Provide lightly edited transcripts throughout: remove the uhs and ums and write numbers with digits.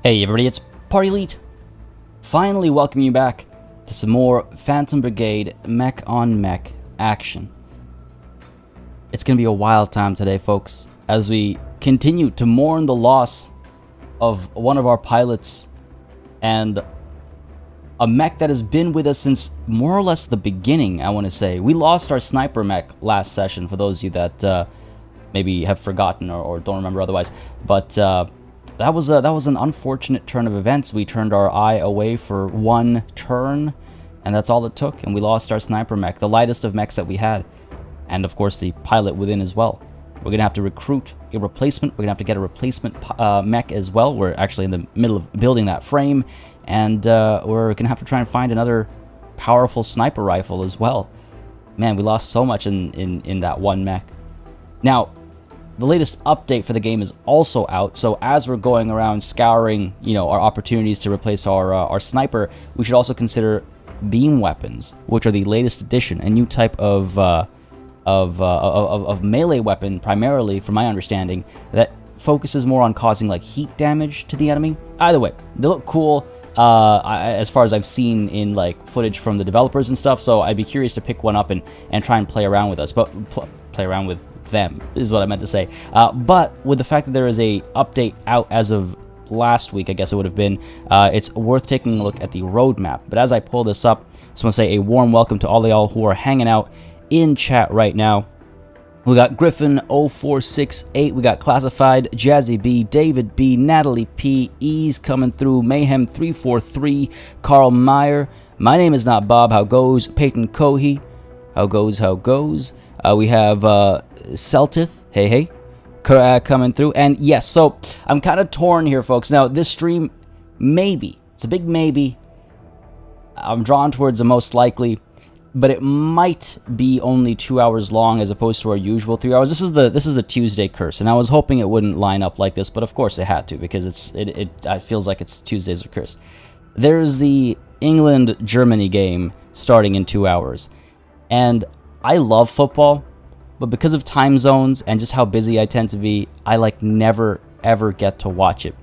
Hey everybody, it's Party Elite. Finally welcoming you back to some more Phantom Brigade mech on mech action. It's gonna be a wild time today, folks, as we continue to mourn the loss of one of our pilots and a mech that has been with us since more or less the beginning, I want to say. We lost our sniper mech last session, for those of you that maybe have forgotten or don't remember otherwise, but that was an unfortunate turn of events. We turned our eye away for one turn, and that's all it took, and we lost our sniper mech, the lightest of mechs that we had, and of course the pilot within as well. We're gonna have to recruit a replacement. We're gonna have to get a replacement mech as well. We're actually in the middle of building that frame, and we're gonna have to try and find another powerful sniper rifle as well. Man, we lost so much in that one mech. Now, the latest update for the game is also out, so as we're going around scouring, our opportunities to replace our sniper, we should also consider beam weapons, which are the latest addition, a new type of melee weapon, primarily, from my understanding, that focuses more on causing like heat damage to the enemy. Either way, they look cool as far as I've seen in like footage from the developers and stuff, so I'd be curious to pick one up and try and play around with us, but play around with them is what I meant to say. But with the fact that there is a update out as of last week, I guess it would have been, it's worth taking a look at the roadmap. But as I pull this up, I just want to say a warm welcome to all of y'all who are hanging out in chat right now. We got Griffin 0468, we got Classified, Jazzy B, David B, Natalie P, Ease coming through, Mayhem 343, Carl Meyer, my name is not Bob, how goes, Peyton Cohey, how goes, we have Celtith, hey, coming through, and yes, so I'm kind of torn here, folks. Now, this stream, maybe, it's a big maybe, I'm drawn towards the most likely, but it might be only 2 hours long as opposed to our usual 3 hours. This is the Tuesday curse, and I was hoping it wouldn't line up like this, but of course it had to, because it feels like it's Tuesdays are cursed. There's the England-Germany game starting in 2 hours, and I love football, but because of time zones and just how busy I tend to be, I like never ever get to watch it.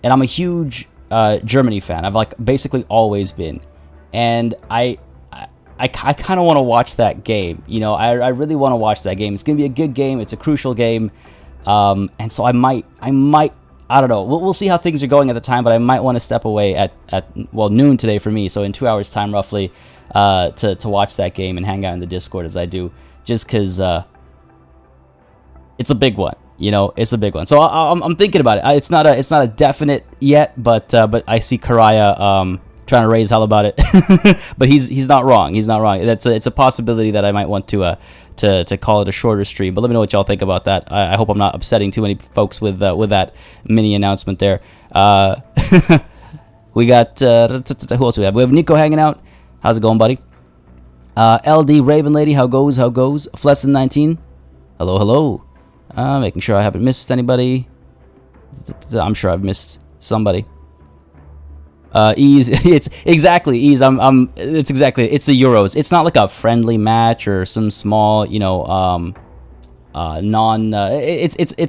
And I'm a huge Germany fan. I've like basically always been, and I kind of want to watch that game. I really want to watch that game. It's gonna be a good game. It's a crucial game, and so I might. I don't know. We'll see how things are going at the time, but I might want to step away at noon today for me. So in 2 hours time roughly, to watch that game and hang out in the Discord as I do, just because it's a big one. It's a big one. So I'm thinking about it. It's not a definite yet, but I see Karaya trying to raise hell about it. But he's not wrong. He's not wrong. It's a possibility that I might want to call it a shorter stream. But let me know what y'all think about that. I hope I'm not upsetting too many folks with that mini announcement there. We got who else do we have? We have Nico hanging out. How's it going, buddy? LD Raven Lady, how goes? Flesson 19, hello. Making sure I haven't missed anybody. I'm sure I've missed somebody. Ease, it's exactly Ease. It's the Euros. It's not like a friendly match or some small, it's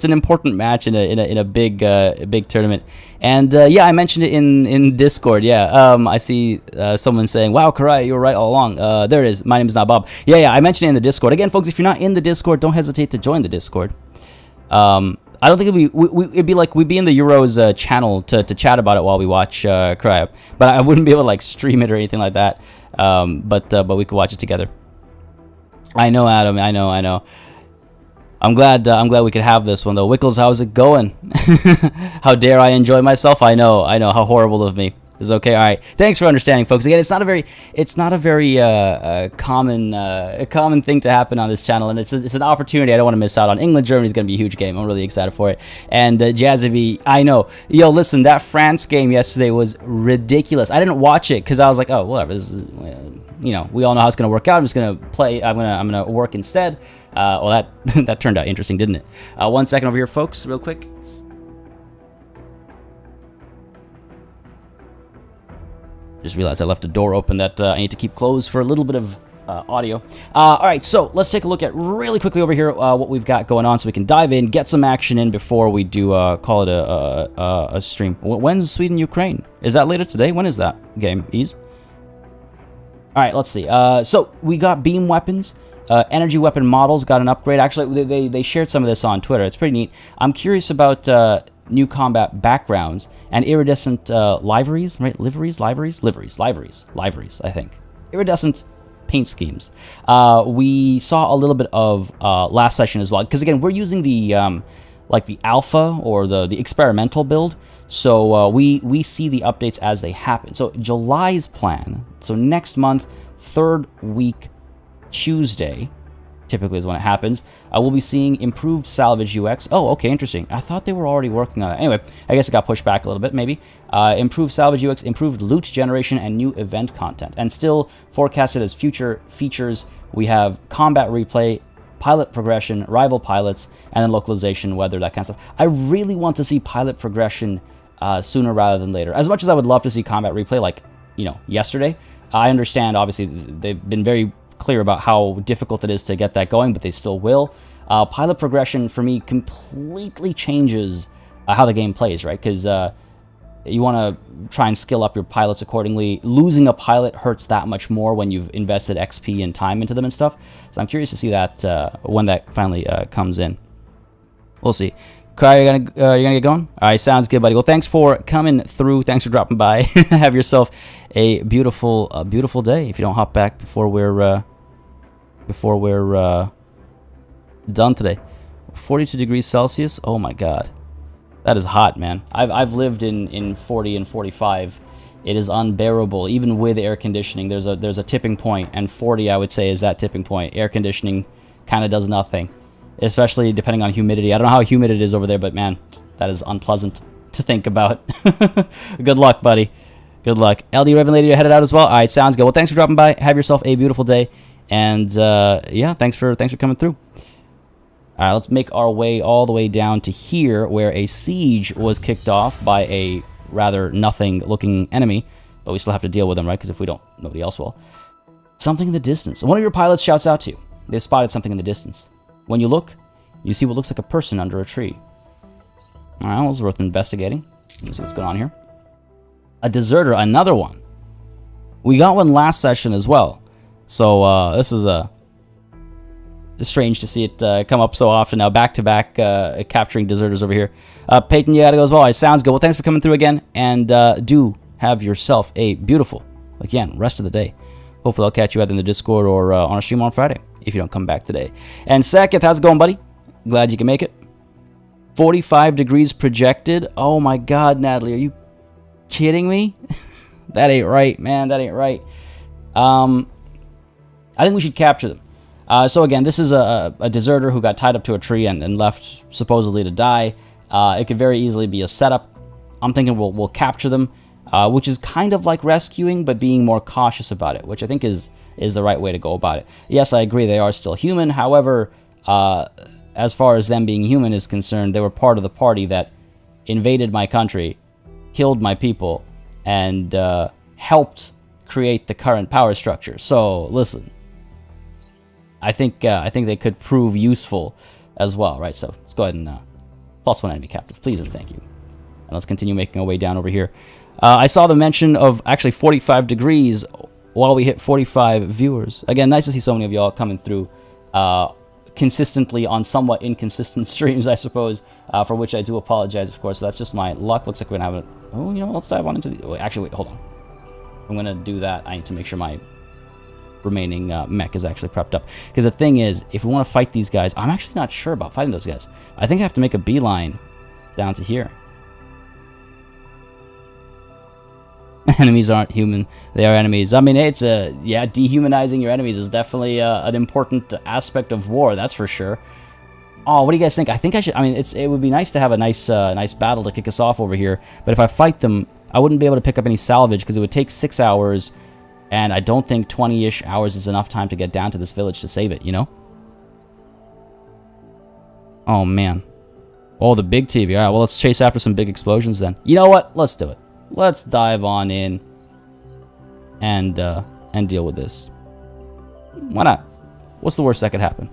an important match in a big tournament. And yeah, I mentioned it in Discord. Yeah, I see someone saying, "Wow, Karaya, you were right all along." There it is. My name is not Bob. Yeah, I mentioned it in the Discord. Again, folks, if you're not in the Discord, don't hesitate to join the Discord. I don't think it'd be like we'd be in the Euros channel to chat about it while we watch Karaya, but I wouldn't be able to like stream it or anything like that. But we could watch it together. I know, Adam. I know. I'm glad we could have this one though. Wickles, how's it going? How dare I enjoy myself? I know. How horrible of me. It's okay. All right. Thanks for understanding, folks. Again, it's not a very common thing to happen on this channel, and it's an opportunity I don't want to miss out on. England Germany is going to be a huge game. I'm really excited for it. And Jazzy B, I know. Yo, listen, that France game yesterday was ridiculous. I didn't watch it because I was like, oh, whatever. This is, we all know how it's going to work out. I'm just going to play. I'm gonna work instead. Well, that turned out interesting, didn't it? 1 second over here, folks, real quick. Just realized I left a door open that I need to keep closed for a little bit of audio. All right, so let's take a look at really quickly over here what we've got going on so we can dive in, get some action in before we do call it a stream. When's Sweden-Ukraine? Is that later today? When is that game, Ease? All right, let's see. So we got beam weapons. Energy weapon models got an upgrade. Actually, they shared some of this on Twitter. It's pretty neat. I'm curious about new combat backgrounds and iridescent liveries, right? Liveries, I think. Iridescent paint schemes. We saw a little bit of last session as well, because again, we're using the like the alpha or the experimental build. So we see the updates as they happen. So July's plan. So next month, 3rd week Tuesday, typically is when it happens. We'll be seeing improved salvage UX. Oh, okay, interesting. I thought they were already working on that. Anyway, I guess it got pushed back a little bit, maybe. Improved salvage UX, improved loot generation, and new event content. And still forecasted as future features, we have combat replay, pilot progression, rival pilots, and then localization, weather, that kind of stuff. I really want to see pilot progression sooner rather than later. As much as I would love to see combat replay, like, you know, yesterday, I understand, obviously, they've been very clear about how difficult it is to get that going, but they still will. Pilot progression, for me, completely changes how the game plays, right? Because you want to try and skill up your pilots accordingly. Losing a pilot hurts that much more when you've invested XP and time into them and stuff. So I'm curious to see that when that finally comes in. We'll see. Cry, you're gonna get going? All right, sounds good, buddy. Well, thanks for coming through. Thanks for dropping by. Have yourself a beautiful day. If you don't hop back before we're done today. 42 degrees Celsius. Oh my God, that is hot, man. I've lived in 40 and 45. It is unbearable, even with air conditioning. There's a tipping point, and 40, I would say, is that tipping point. Air conditioning kind of does nothing, especially depending on humidity. I don't know how humid it is over there, but man, that is unpleasant to think about. Good luck, buddy. Good luck. LD Raven Lady, you're headed out as well? All right, sounds good. Well, thanks for dropping by. Have yourself a beautiful day. And yeah, thanks for coming through. All right, let's make our way all the way down to here, where a siege was kicked off by a rather nothing-looking enemy. But we still have to deal with them, right? Because if we don't, nobody else will. Something in the distance. One of your pilots shouts out to you. They've spotted something in the distance. When you look, you see what looks like a person under a tree. All right, well, it's worth investigating. Let's see what's going on here. A deserter, another one. We got one last session as well. So this is strange to see it come up so often now. Back-to-back capturing deserters over here. Peyton, you gotta go as well. All right, sounds good. Well, thanks for coming through again. And do have yourself a beautiful, again, rest of the day. Hopefully I'll catch you either in the Discord or on a stream on Friday if you don't come back today. And Sacketh, how's it going, buddy? Glad you can make it. 45 degrees projected. Oh my God, Natalie, are you kidding me? That ain't right, man. That ain't right. I think we should capture them. So again, this is a deserter who got tied up to a tree and left supposedly to die. It could very easily be a setup. I'm thinking we'll capture them, which is kind of like rescuing, but being more cautious about it, which I think is the right way to go about it. Yes, I agree, they are still human. However, as far as them being human is concerned, they were part of the party that invaded my country, killed my people, and helped create the current power structure. So listen, I think they could prove useful as well, right? So let's go ahead and +1 enemy captive, please and thank you. And let's continue making our way down over here. I saw the mention of actually 45 degrees while we hit 45 viewers. Again, nice to see so many of y'all coming through consistently on somewhat inconsistent streams, I suppose, for which I do apologize, of course. So that's just my luck. Looks like we're going to have a... Oh, you know what? Let's dive on into the... Actually, wait, hold on. I'm going to do that. I need to make sure my remaining mech is actually prepped up. Because the thing is, if we want to fight these guys, I'm actually not sure about fighting those guys. I think I have to make a beeline down to here. Enemies aren't human. They are enemies. I mean, it's yeah, dehumanizing your enemies is definitely an important aspect of war, that's for sure. Oh, what do you guys think? I think I should... I mean, it would be nice to have a nice battle to kick us off over here. But if I fight them, I wouldn't be able to pick up any salvage because it would take 6 hours. And I don't think 20-ish hours is enough time to get down to this village to save it, you know? Oh, man. Oh, the big TV. All right, well, let's chase after some big explosions then. You know what? Let's do it. Let's dive on in and deal with this. Why not? What's the worst that could happen?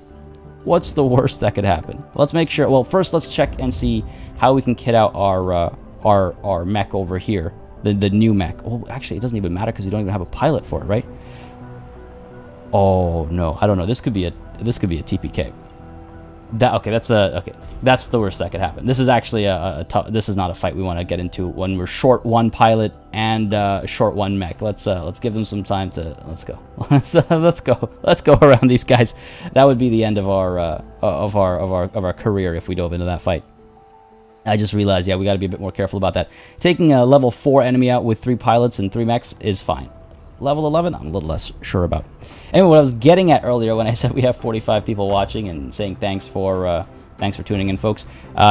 What's the worst that could happen? Let's make sure. Well, first let's check and see how we can kit out our mech over here, the new mech. Oh, actually, it doesn't even matter because we don't even have a pilot for it, right? Oh no, I don't know. This could be a TPK. Okay, that's the worst that could happen. This is actually this is not a fight we want to get into when we're short one pilot and short one mech. Let's give them some time to let's go. let's go around these guys. That would be the end of our career if we dove into that fight. I just realized, yeah, we got to be a bit more careful about that. Taking a level 4 enemy out with 3 pilots and 3 mechs is fine. Level 11, I'm a little less sure about. Anyway, what I was getting at earlier when I said we have 45 people watching and saying thanks for tuning in, folks,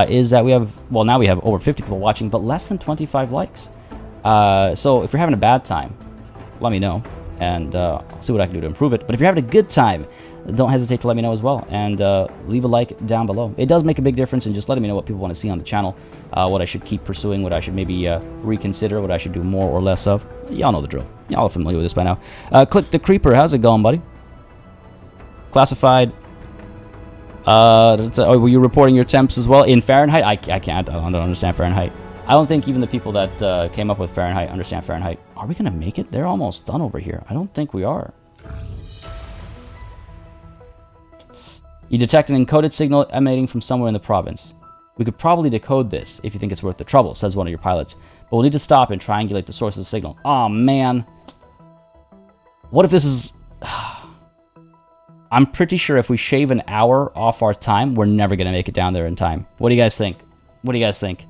is that we have, well, now we have over 50 people watching, but less than 25 likes. So if you're having a bad time, let me know, and I'll see what I can do to improve it. But if you're having a good time, don't hesitate to let me know as well, and leave a like down below. It does make a big difference in just letting me know what people want to see on the channel, what I should keep pursuing, what I should maybe reconsider, what I should do more or less of. Y'all know the drill. Y'all are familiar with this by now. Click the Creeper. How's it going, buddy? Classified. Were you reporting your temps as well in Fahrenheit? I can't. I don't understand Fahrenheit. I don't think even the people that came up with Fahrenheit understand Fahrenheit. Are we going to make it? They're almost done over here. I don't think we are. You detect an encoded signal emanating from somewhere in the province. We could probably decode this if you think it's worth the trouble, says one of your pilots. But we'll need to stop and triangulate the source of the signal. Aw, man. What if this is... I'm pretty sure if we shave an hour off our time, we're never going to make it down there in time. What do you guys think? What do you guys think?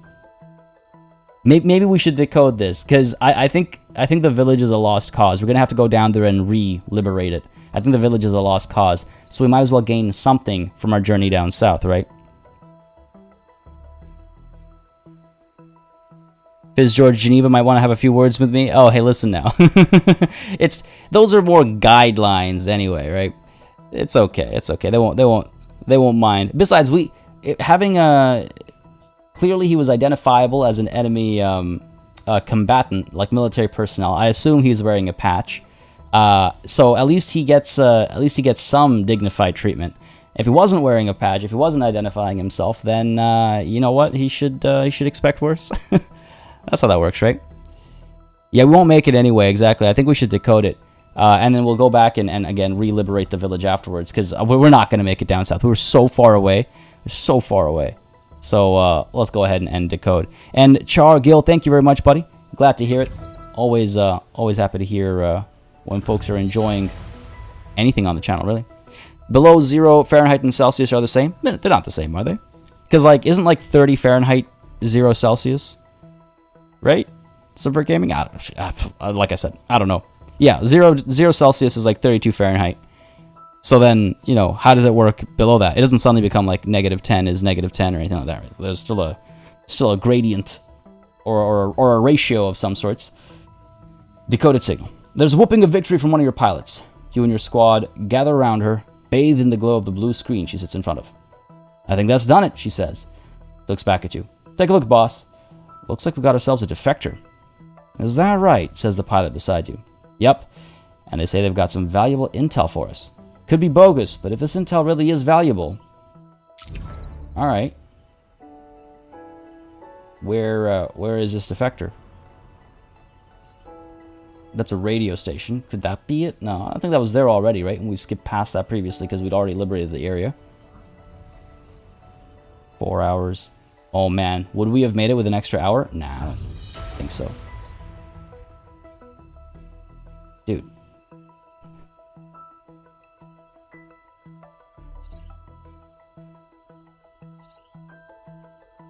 Maybe we should decode this, because I think the village is a lost cause. We're going to have to go down there and re-liberate it. I think the village is a lost cause, so we might as well gain something from our journey down south, right? Fizz George Geneva might want to have a few words with me. Oh, hey, listen now. Those are more guidelines anyway, right? It's okay. It's okay. They won't mind. Besides, clearly he was identifiable as an enemy combatant, like military personnel. I assume he's wearing a patch. So at least he gets some dignified treatment. If he wasn't wearing a patch, if he wasn't identifying himself, then you know what? He should expect worse. That's how that works, right? Yeah, we won't make it anyway. Exactly. I think we should decode it, and then we'll go back and again re-liberate the village afterwards, because we're not going to make it down south. We were so far away. We're so far away. So let's go ahead and decode. And Char Gil, thank you very much, buddy. Glad to hear it. Always happy to hear when folks are enjoying anything on the channel, really. Below 0 Fahrenheit and Celsius are the same? They're not the same, are they? Because, like, isn't, like, 30 Fahrenheit 0 Celsius? Right? Subvert Gaming? Like I said, I don't know. Yeah, 0 Celsius is, like, 32 Fahrenheit. So then, you know, how does it work below that? It doesn't suddenly become, like, -10 is -10 or anything like that. Right? There's still a gradient or a ratio of some sorts. Decoded signal. There's a whooping of victory from one of your pilots. You and your squad gather around her, bathed in the glow of the blue screen she sits in front of. I think that's done it, she says. Looks back at you. Take a look, boss. Looks like we got ourselves a defector. Is that right? Says the pilot beside you. Yep. And they say they've got some valuable intel for us. Could be bogus, but if this intel really is valuable... Alright. Where is this defector? That's a radio station. Could that be it? No, I think that was there already, right? And we skipped past that previously because we'd already liberated the area. 4 hours. Oh man, would we have made it with an extra hour? Nah, I don't think so. Dude.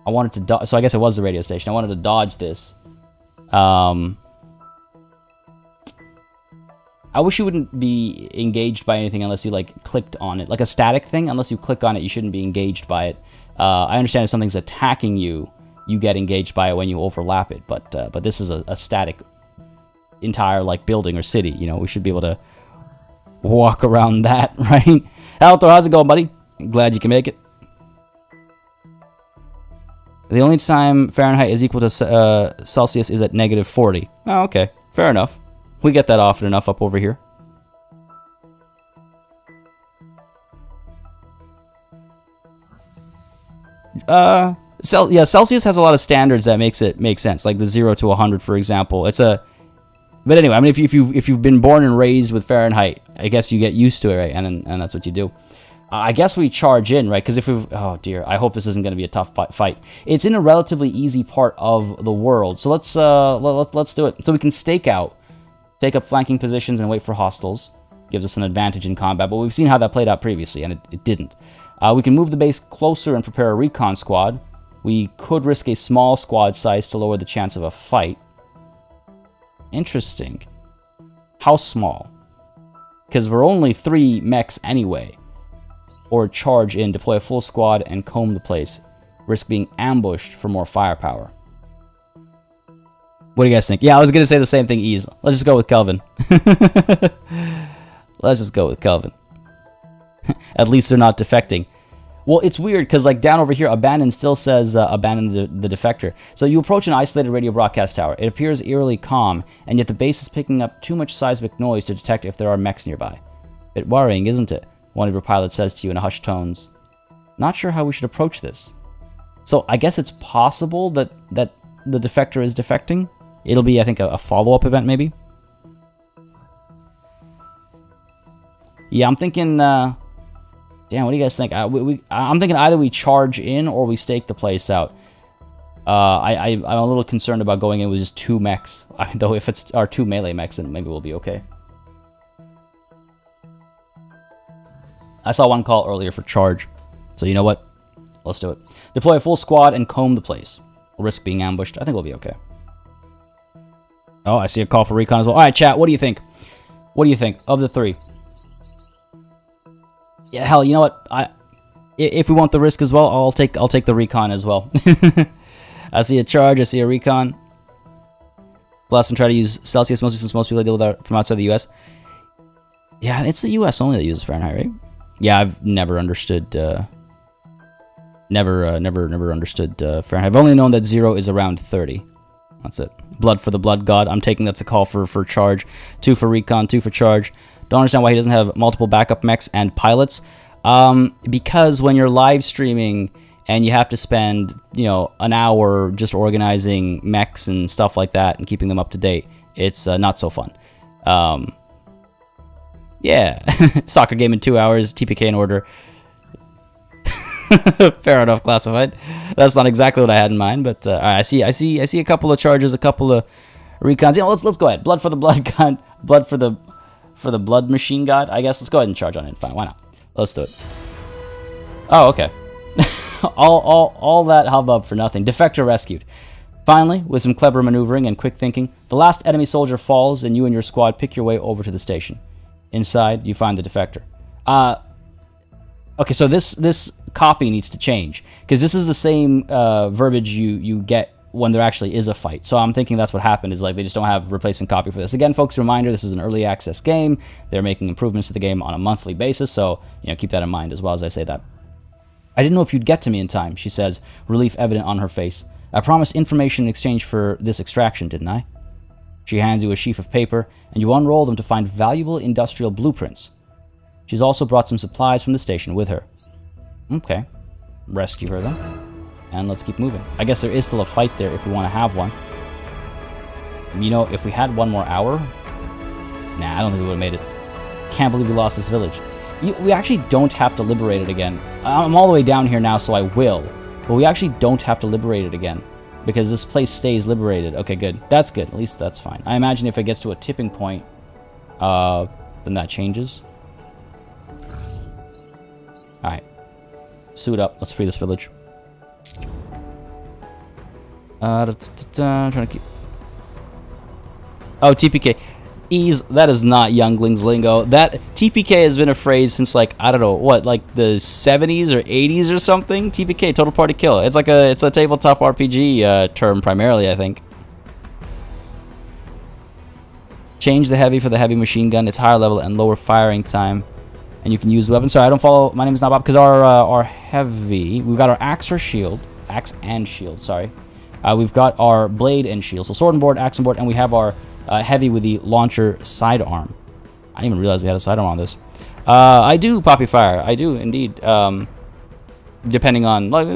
I wanted to dodge, so I guess it was the radio station. I wanted to dodge this. I wish you wouldn't be engaged by anything unless you, like, clicked on it. Like a static thing, unless you click on it, you shouldn't be engaged by it. I understand if something's attacking you, you get engaged by it when you overlap it. But this is a static entire, like, building or city. You know, we should be able to walk around that, right? Alto, how's it going, buddy? Glad you can make it. The only time Fahrenheit is equal to Celsius is at -40. Oh, okay. Fair enough. We get that often enough up over here. Yeah, Celsius has a lot of standards that makes it make sense, like the 0 to 100, for example. But anyway, I mean, if you've been born and raised with Fahrenheit, I guess you get used to it, right? And that's what you do. I guess we charge in, right? Because oh dear, I hope this isn't going to be a tough fight. It's in a relatively easy part of the world, so let's do it. So we can stake out, take up flanking positions, and wait for hostiles. Gives us an advantage in combat, but we've seen how that played out previously, and it didn't. We can move the base closer and prepare a recon squad. We could risk a small squad size to lower the chance of a fight. Interesting. How small? Because we're only 3 mechs anyway. Or charge in, deploy a full squad, and comb the place. Risk being ambushed for more firepower. What do you guys think? Yeah, I was going to say the same thing, Ease. Let's just go with Kelvin. Let's just go with Kelvin. At least they're not defecting. Well, it's weird, because like down over here, abandon still says abandon the defector. So you approach an isolated radio broadcast tower. It appears eerily calm, and yet the base is picking up too much seismic noise to detect if there are mechs nearby. Bit worrying, isn't it? One of your pilots says to you in hushed tones. Not sure how we should approach this. So I guess it's possible that the defector is defecting. It'll be, I think, a follow-up event, maybe. Yeah, I'm thinking... damn, what do you guys think? I'm thinking either we charge in or we stake the place out. I'm a little concerned about going in with just 2 mechs. Though if it's our 2 melee mechs, then maybe we'll be okay. I saw one call earlier for charge. So you know what? Let's do it. Deploy a full squad and comb the place. We'll risk being ambushed. I think we'll be okay. Oh, I see a call for recon as well. Alright, chat, what do you think? What do you think of the 3? Yeah, hell, you know what? If we want the risk as well, I'll take the recon as well. I see a charge, I see a recon. Blast and try to use Celsius mostly since most people deal with that from outside the US. Yeah, it's the US only that uses Fahrenheit, right? Yeah, I've never understood never understood Fahrenheit. I've only known that 0 is around 30. That's it. Blood for the blood god. I'm taking that's a call for charge. 2 for recon, 2 for charge. Don't understand why he doesn't have multiple backup mechs and pilots. Because when you're live streaming and you have to spend, you know, an hour just organizing mechs and stuff like that and keeping them up to date, it's not so fun. Yeah, soccer game in 2 hours, TPK in order. Fair enough, classified. That's not exactly what I had in mind, but I see a couple of charges, a couple of recons. Yeah, let's go ahead. Blood for the blood god, blood for the blood machine god. I guess let's go ahead and charge on it. Fine, why not? Let's do it. Oh, okay. all that hubbub for nothing. Defector rescued. Finally, with some clever maneuvering and quick thinking, the last enemy soldier falls, and you and your squad pick your way over to the station. Inside, you find the defector. Okay, so this copy needs to change, because this is the same verbiage you get when there actually is a fight. So I'm thinking that's what happened, is like they just don't have replacement copy for this. Again, folks, reminder, this is an early access game. They're making improvements to the game on a monthly basis, so you know, keep that in mind as well as I say that. I didn't know if you'd get to me in time, she says, relief evident on her face. I promised information in exchange for this extraction, didn't I? She hands you a sheaf of paper, and you unroll them to find valuable industrial blueprints. She's also brought some supplies from the station with her. Okay. Rescue her then. And let's keep moving. I guess there is still a fight there if we want to have one. You know, if we had 1 more hour... Nah, I don't think we would have made it. Can't believe we lost this village. We actually don't have to liberate it again. I'm all the way down here now, so I will. But we actually don't have to liberate it again, because this place stays liberated. Okay, good. That's good. At least that's fine. I imagine if it gets to a tipping point, then that changes. Alright. Suit up. Let's free this village. Trying to keep... Oh, TPK. Ease. That is not younglings lingo. That TPK has been a phrase since, like, I don't know, what, like the 70s or 80s or something? TPK, total party kill. It's like it's a tabletop RPG term primarily, I think. Change the heavy for the heavy machine gun. It's higher level and lower firing time. And you can use the weapon. Sorry, I don't follow. My name is not Bob, because our heavy, we've got our axe or shield. Axe and shield, sorry. We've got our blade and shield. So sword and board, axe and board, and we have our heavy with the launcher sidearm. I didn't even realize we had a sidearm on this. I do, Poppy Fire. I do, indeed. depending on like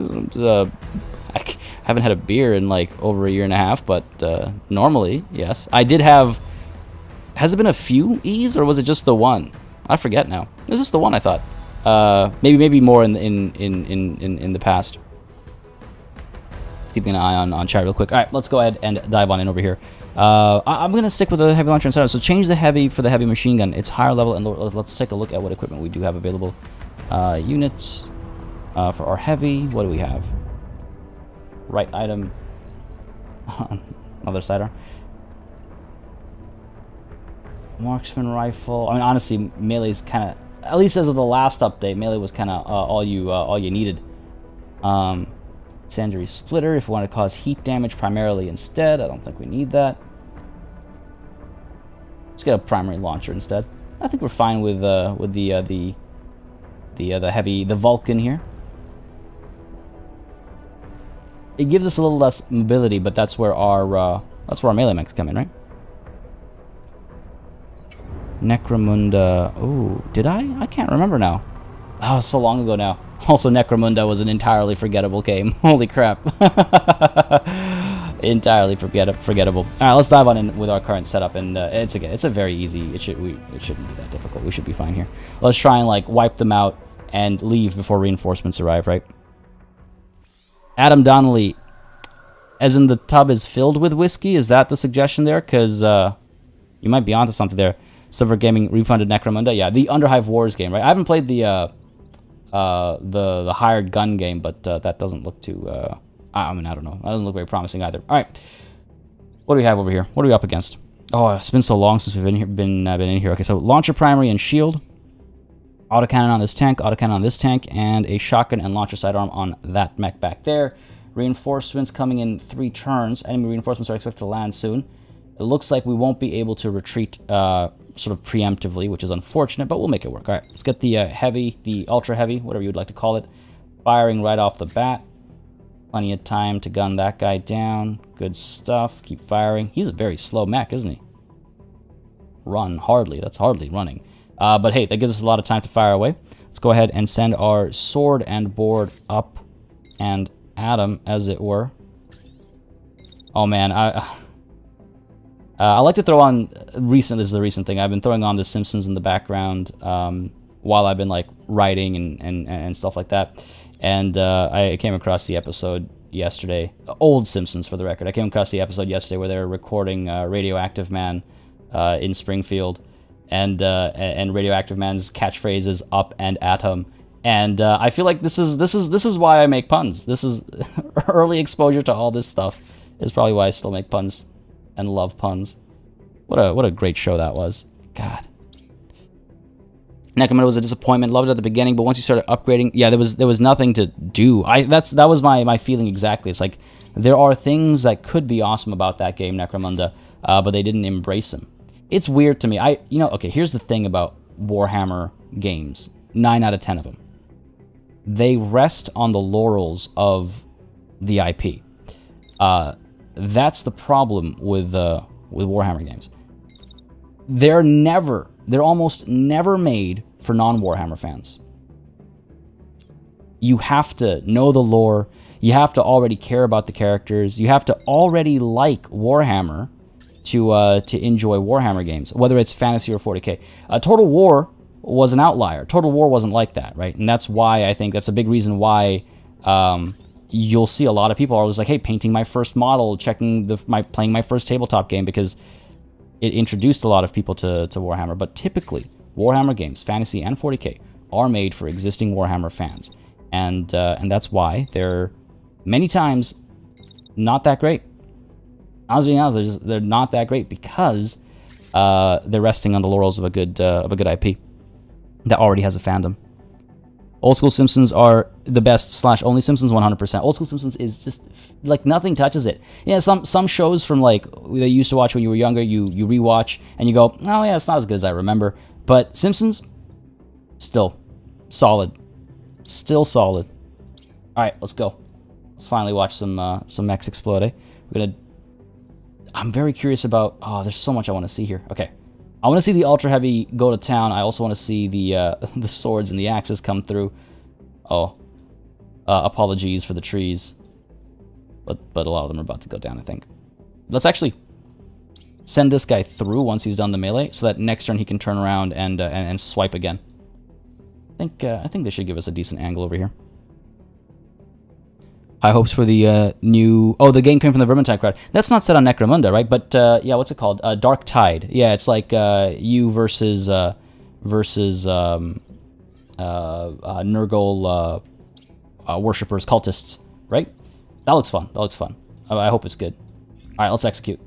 I haven't had a beer in like over a year and a half, but normally yes. I did have. Has it been a few E's or was it just the one? I forget now. It was just the one, I thought. Maybe more in the past. Keeping an eye on chat real quick. All right, let's go ahead and dive on in over here. I'm going to stick with the heavy launcher inside. So change the heavy for the heavy machine gun. It's higher level, and let's take a look at what equipment we do have available. Units for our heavy. What do we have? Right item. Other sidearm. Marksman rifle. I mean, honestly, melee's kind of, at least as of the last update, melee was kind of all you needed. Incendiary splitter if we want to cause heat damage primarily instead. I don't think we need that. Let's get a primary launcher instead. I think we're fine with the heavy, the Vulcan here. It gives us a little less mobility, but that's where our melee mechs come in, right? Necromunda. Oh, did I? I can't remember now. Oh, so long ago now. Also, Necromunda was an entirely forgettable game. Holy crap. Entirely forgettable. All right, let's dive on in with our current setup, and it's a very easy. It shouldn't be that difficult. We should be fine here. Let's try and like wipe them out and leave before reinforcements arrive, right? Adam Donnelly, as in the tub is filled with whiskey. Is that the suggestion there? Because you might be onto something there. Silver Gaming refunded Necromunda. Yeah, the Underhive Wars game, right? I haven't played the hired gun game, but that doesn't look too. I mean, I don't know. That doesn't look very promising either. All right, what do we have over here? What are we up against? Oh, it's been so long since we've been in here. Okay, so launcher, primary, and shield. Autocannon on this tank, autocannon on this tank, and a shotgun and launcher sidearm on that mech back there. Reinforcements coming in 3 turns. Enemy reinforcements are expected to land soon. It looks like we won't be able to retreat sort of preemptively, which is unfortunate, but we'll make it work. All right, let's get the heavy, the ultra heavy, whatever you would like to call it, firing right off the bat. Plenty of time to gun that guy down. Good stuff. Keep firing. He's a very slow mech, isn't he? Run hardly. That's hardly running. But hey, that gives us a lot of time to fire away. Let's go ahead and send our sword and board up and at him, as it were. Oh man, I like to throw on this is a recent thing. I've been throwing on The Simpsons in the background while I've been like writing and stuff like that. And I came across the episode yesterday. Old Simpsons, for the record. I came across the episode yesterday where they were recording Radioactive Man in Springfield, and Radioactive Man's catchphrase is "up and at him." And I feel like this is why I make puns. This is early exposure to all this stuff is probably why I still make puns and love puns. What a great show that was. God. Necromunda was a disappointment. Loved it at the beginning, but once you started upgrading, yeah, there was nothing to do. That was my feeling exactly. It's like there are things that could be awesome about that game, Necromunda, but they didn't embrace them. It's weird to me. Okay, here's the thing about Warhammer games. 9 out of 10 of them. They rest on the laurels of the IP. That's the problem with Warhammer games. They're almost never made for non-Warhammer fans. You have to know the lore. You have to already care about the characters. You have to already like Warhammer to enjoy Warhammer games, whether it's fantasy or 40k. Total War was an outlier. Total War wasn't like that, right? And that's why I think that's a big reason why you'll see a lot of people are always like, hey, painting my first model, playing my first tabletop game, because it introduced a lot of people to Warhammer. But typically, Warhammer games, fantasy and 40k, are made for existing Warhammer fans. And that's why they're many times not that great. I was being honest, they're not that great because they're resting on the laurels of a good IP that already has a fandom. Old School Simpsons are the best / only Simpsons 100%. Old School Simpsons is just like nothing touches it. Yeah, some shows from like that you used to watch when you were younger, you rewatch and you go, oh yeah, it's not as good as I remember. But Simpsons, still solid, still solid. All right, let's go. Let's finally watch some mechs explode. Eh? I'm very curious about. Oh, there's so much I want to see here. Okay. I want to see the Ultra Heavy go to town. I also want to see the swords and the axes come through. Oh. apologies for the trees. But a lot of them are about to go down, I think. Let's actually send this guy through once he's done the melee, so that next turn he can turn around and swipe again. I think they should give us a decent angle over here. High hopes for the new... Oh, the game came from the Vermintide crowd. That's not set on Necromunda, right? But, yeah, what's it called? Dark Tide. Yeah, it's like you versus Nurgle worshippers, cultists, right? That looks fun. That looks fun. I hope it's good. All right, let's execute.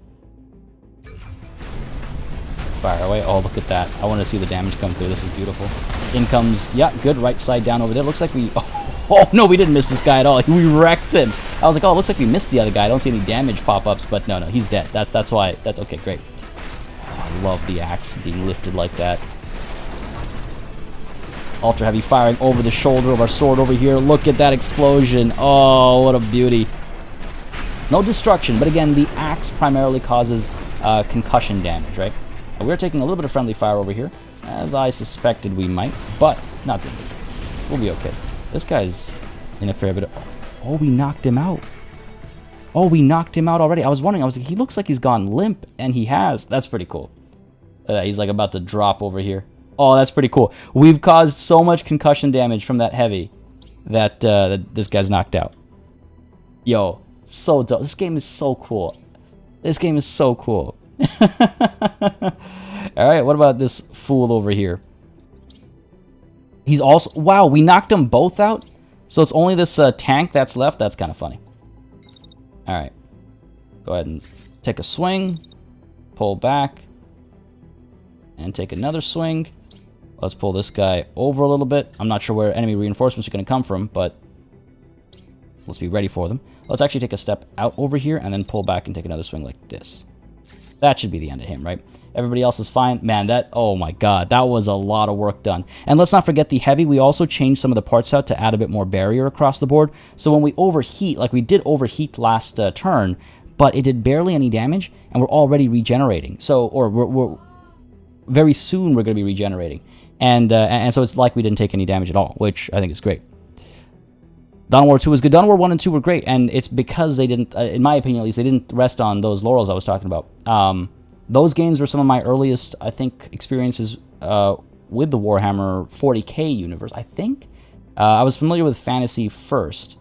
Fire away. Oh, look at that. I want to see the damage come through. This is beautiful. In comes... Yeah, good. Right side down over there. Looks like we... Oh, no, we didn't miss this guy at all. We wrecked him. I was like, oh, it looks like we missed the other guy. I don't see any damage pop-ups, but no, he's dead. That's why. That's okay, great. Oh, I love the axe being lifted like that. Ultra heavy firing over the shoulder of our sword over here. Look at that explosion. Oh, what a beauty. No destruction, but again, the axe primarily causes concussion damage, right? We're taking a little bit of friendly fire over here, as I suspected we might, but not doing it. We'll be okay. This guy's in a fair bit of... Oh, we knocked him out. Oh, we knocked him out already. I was wondering, he looks like he's gone limp, and he has. That's pretty cool. He's like about to drop over here. Oh, that's pretty cool. We've caused so much concussion damage from that heavy that this guy's knocked out. Yo, so dope. This game is so cool. This game is so cool. Alright, what about this fool over here? He's also... Wow, we knocked them both out? So it's only this tank that's left? That's kind of funny. Alright. Go ahead and take a swing. Pull back. And take another swing. Let's pull this guy over a little bit. I'm not sure where enemy reinforcements are going to come from, but let's be ready for them. Let's actually take a step out over here and then pull back and take another swing like this. That should be the end of him, right? Everybody else is fine. Man, that... Oh my god, that was a lot of work done. And let's not forget the heavy. We also changed some of the parts out to add a bit more barrier across the board. So when we overheat, like we did overheat last turn, but it did barely any damage, and we're already regenerating. So, or we're very soon we're going to be regenerating. And so it's like we didn't take any damage at all, which I think is great. Dawn of War 2 was good. Dawn of War 1 and 2 were great, and it's because they didn't, in my opinion at least, they didn't rest on those laurels I was talking about. Those games were some of my earliest, I think, experiences with the Warhammer 40k universe, I think. I was familiar with fantasy first.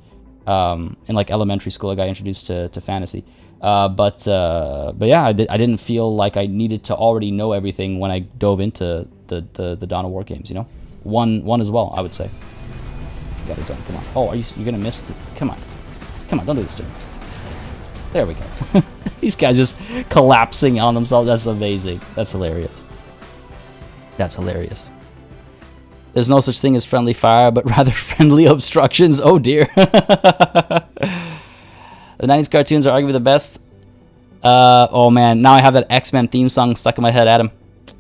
In like elementary school, I got introduced to fantasy. But yeah, I didn't feel like I needed to already know everything when I dove into the Dawn of War games, you know? One as well, I would say. Got it done. Come on. Oh, you're gonna miss the... Come on. Come on, don't do this to me. There we go. These guys just collapsing on themselves. That's amazing. That's hilarious. That's hilarious. There's no such thing as friendly fire, but rather friendly obstructions. Oh dear. The 90s cartoons are arguably the best. Oh man, now I have that X-Men theme song stuck in my head, Adam.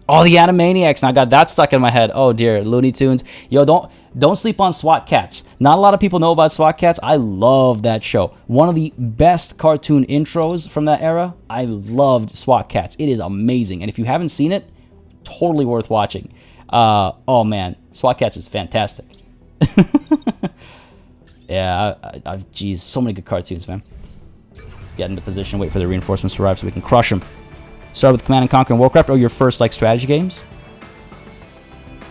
Oh, the Animaniacs. Now I got that stuck in my head. Oh dear, Looney Tunes. Yo, don't sleep on SWAT Cats. Not a lot of people know about SWAT Cats. I love that show. One of the best cartoon intros from that era. I loved SWAT Cats. It is amazing. And if you haven't seen it, totally worth watching. Oh man, SWAT Cats is fantastic. Yeah, geez, so many good cartoons, man. Get into position, wait for the reinforcements to arrive so we can crush them. Start with Command & Conquer and Warcraft, or your first like strategy games.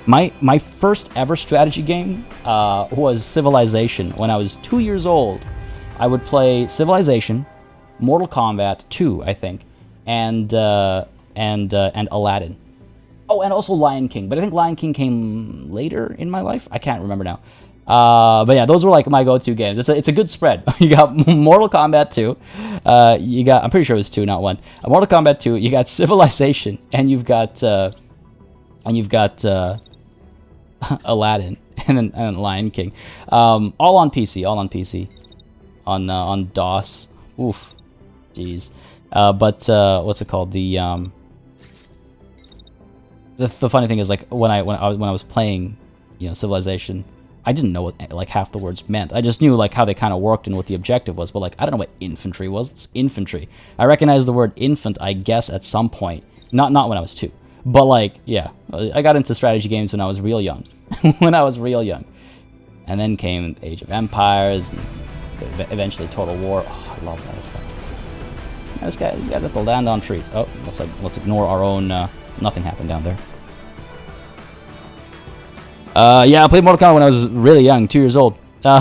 My first ever strategy game was Civilization. When I was 2 years old, I would play Civilization, Mortal Kombat 2, I think, and Aladdin. Oh, and also Lion King. But I think Lion King came later in my life. I can't remember now. But yeah, those were like my go-to games. It's a good spread. You got Mortal Kombat 2. You got, I'm pretty sure it was 2, not 1. Mortal Kombat 2. You got Civilization, and you've got Aladdin, and then Lion King. All on PC. All on PC. On DOS. Oof. Jeez. But what's it called? The funny thing is, like when I was playing, you know, Civilization, I didn't know what like half the words meant. I just knew like how they kind of worked and what the objective was, but like I don't know what infantry was. It's infantry. I recognized the word infant, I guess, at some point. Not when I was 2. But like, yeah, I got into strategy games when I was real young. When I was real young. And then came Age of Empires, and eventually Total War. Oh, I love that effect. Yeah, these guys have to land on trees. Oh, let's ignore our own. Nothing happened down there. Yeah, I played Mortal Kombat when I was really young, 2 years old. A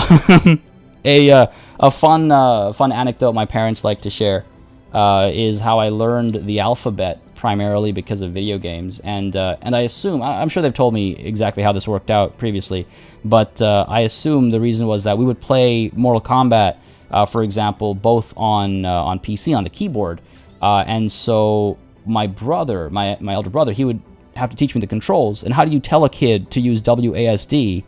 fun anecdote my parents like to share is how I learned the alphabet primarily because of video games, and I assume, I'm sure they've told me exactly how this worked out previously, but I assume the reason was that we would play Mortal Kombat, for example, both on PC on the keyboard, and so my brother, my elder brother, he would have to teach me the controls. And how do you tell a kid to use WASD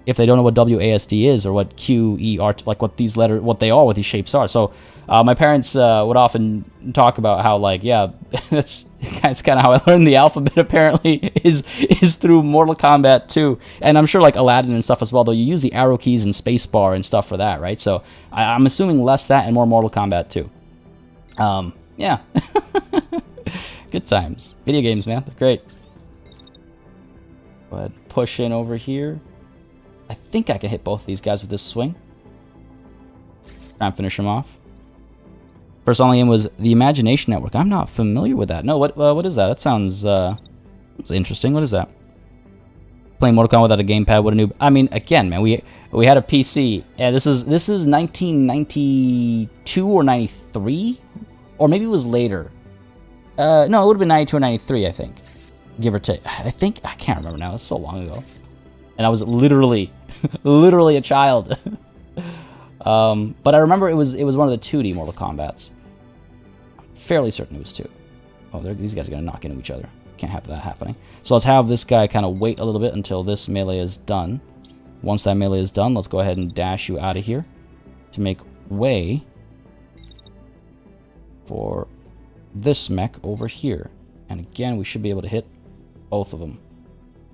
if they don't know what WASD is, or what QER, like what these letters, what they are, what these shapes are? So my parents would often talk about how, like, yeah, that's kind of how I learned the alphabet. Apparently, is through Mortal Kombat 2, and I'm sure like Aladdin and stuff as well. Though you use the arrow keys and spacebar and stuff for that, right? So I'm assuming less that and more Mortal Kombat 2. Yeah. Good times. Video games, man. They're great. Go ahead, push in over here. I think I can hit both of these guys with this swing. Try and finish them off. First on the game was the Imagination Network. I'm not familiar with that. No, what is that? That sounds that's interesting. What is that? Playing Mortal Kombat without a gamepad, what a noob. I mean, again, man, we had a PC. Yeah, this is 1992 or 93, or maybe it was later. No, it would have been 92 or 93, I think, give or take. I can't remember now. It's so long ago, and I was literally a child. But I remember it was one of the 2D Mortal Kombats. I'm fairly certain it was 2. Oh, these guys are gonna knock into each other. Can't have that happening. So let's have this guy kind of wait a little bit until this melee is done. Once that melee is done, let's go ahead and dash you out of here to make way for this mech over here. And again, we should be able to hit both of them.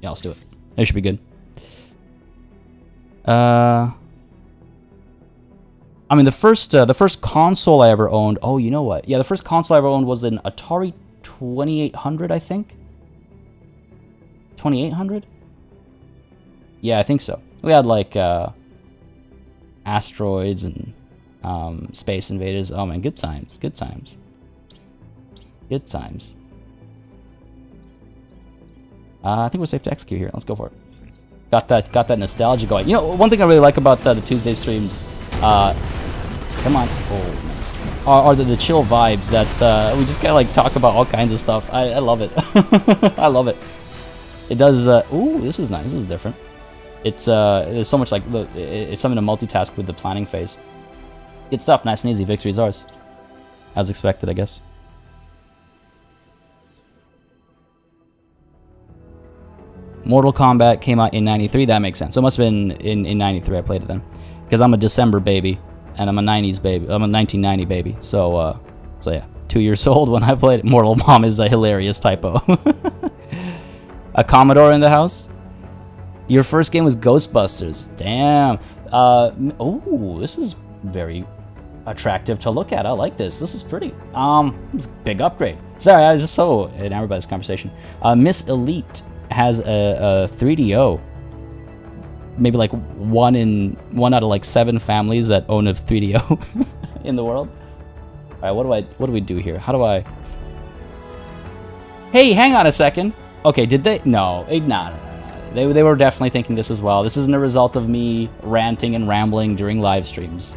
Yeah, let's do it. It should be good. I mean, the first console I ever owned. Oh, you know what? Yeah, the first console I ever owned was an Atari 2800, I think. 2800? Yeah, I think so. We had like Asteroids and Space Invaders. Oh man, good times. Good times. Good times. I think we're safe to execute here. Let's go for it. Got that nostalgia going. You know, one thing I really like about the Tuesday streams. Come on. Oh, nice. Are the chill vibes that we just kind of like talk about all kinds of stuff. I love it. I love it. It does. Ooh, this is nice. This is different. It's there's so much like it's something to multitask with the planning phase. Good stuff. Nice and easy. Victory's ours, as expected, I guess. Mortal Kombat came out in '93. That makes sense. So it must have been in '93 I played it then, because I'm a December baby and I'm a '90s baby. I'm a 1990 baby. So yeah, 2 years old when I played it. Mortal Mom is a hilarious typo. A Commodore in the house. Your first game was Ghostbusters. Damn. Oh, this is very attractive to look at. I like this. This is pretty. It's a big upgrade. Sorry, I was just so enamored by this conversation. Miss Elite has a 3DO. Maybe like one out of like 7 families that own a 3DO in the world. All right, what do we do here? How do I? Hey, hang on a second. Okay, did they? No, no. They were definitely thinking this as well. This isn't a result of me ranting and rambling during live streams.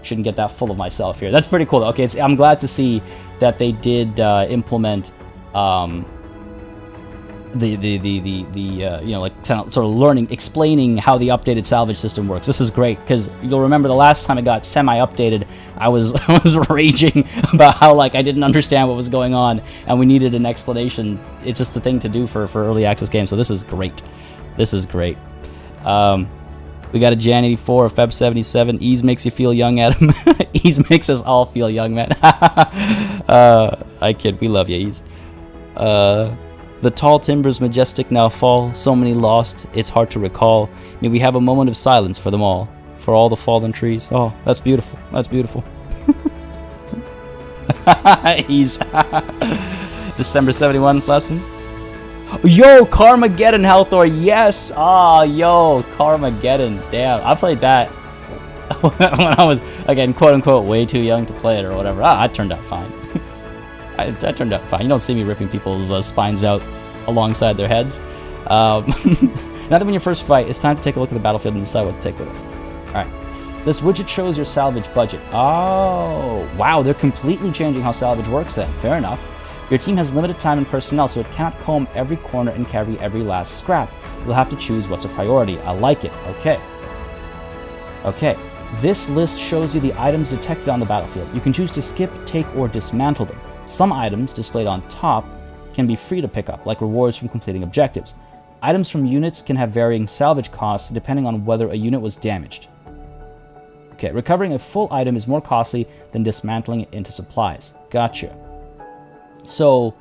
Shouldn't get that full of myself here. That's pretty cool though. Okay, I'm glad to see that they did implement you know, like sort of learning, explaining how the updated salvage system works. This is great, because you'll remember the last time it got semi-updated, I was raging about how like I didn't understand what was going on, and we needed an explanation. It's just a thing to do for early access games. So this is great. This is great. We got a Jan 84, a Feb 77. Ease makes you feel young, Adam. Ease makes us all feel young, man. I kid. We love you, Ease. The tall timbers majestic now fall, so many lost, it's hard to recall. May we have a moment of silence for them all, for all the fallen trees. Oh, that's beautiful. That's beautiful. He's December 71 lesson. Yo, Carmageddon Hellthor, yes! Ah, yo, Carmageddon. Damn, I played that when I was, again, quote-unquote, way too young to play it or whatever. I turned out fine. I turned out fine. You don't see me ripping people's spines out alongside their heads. Now that when you first fight, it's time to take a look at the battlefield and decide what to take with us. Alright. This widget shows your salvage budget. Oh, wow, they're completely changing how salvage works then. Fair enough. Your team has limited time and personnel, so it can't comb every corner and carry every last scrap. You'll have to choose what's a priority. I like it. Okay. Okay. This list shows you the items detected on the battlefield. You can choose to skip, take, or dismantle them. Some items, displayed on top, can be free to pick up, like rewards from completing objectives. Items from units can have varying salvage costs depending on whether a unit was damaged. Okay, recovering a full item is more costly than dismantling it into supplies. Gotcha. So,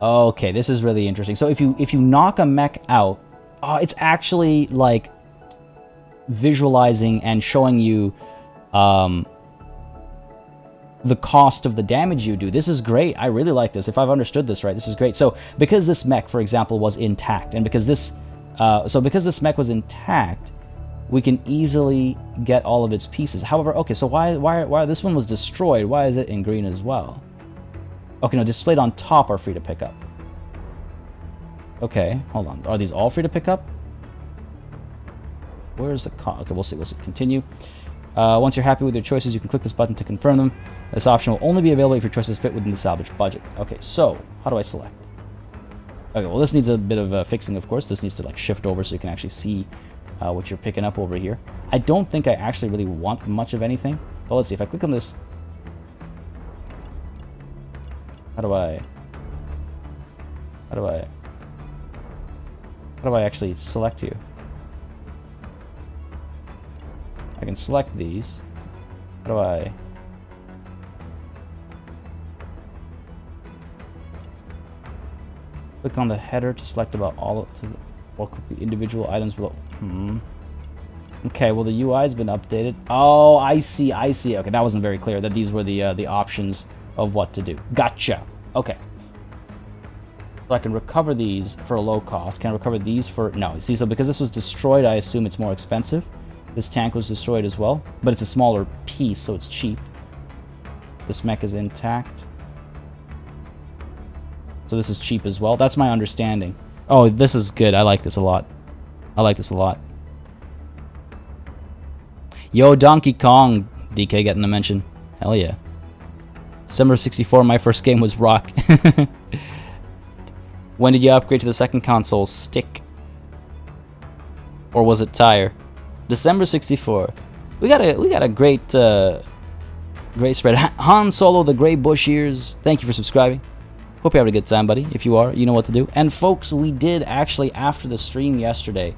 okay, this is really interesting. So if you knock a mech out, it's actually like visualizing and showing you the cost of the damage you do. This is great. I really like this. If I've understood this right, this is great. So because this mech, for example, was intact, and because this mech was intact, we can easily get all of its pieces. However, okay, so why this one was destroyed? Why is it in green as well? Okay, no, displayed on top are free to pick up. Okay, hold on. Are these all free to pick up? Where's the okay, we'll see. We'll see. Continue. Once you're happy with your choices, you can click this button to confirm them. This option will only be available if your choices fit within the salvage budget. Okay, so how do I select? Okay, well, this needs a bit of fixing, of course. This needs to like shift over so you can actually see what you're picking up over here. I don't think I actually really want much of anything. But let's see. If I click on this, how do I actually select you? I can select these. How do I? Click on the header to select about all of the, or click the individual items below. Okay, well the UI has been updated. Oh, I see. Okay, that wasn't very clear that these were the options of what to do. Gotcha. Okay. So I can recover these for a low cost. Can I recover these for... No, see, so because this was destroyed, I assume it's more expensive. This tank was destroyed as well, but it's a smaller piece, so it's cheap. This mech is intact. So this is cheap as well. That's my understanding. Oh, this is good. I like this a lot. I like this a lot. Yo, Donkey Kong. DK getting a mention. Hell yeah. December 64, my first game was Rock. When did you upgrade to the second console? Stick. Or was it Tire? December 64. We got a great great spread. Han Solo, the Grey Bush Ears. Thank you for subscribing. Hope you're having a good time, buddy. If you are, you know what to do. And folks, we did actually, after the stream yesterday,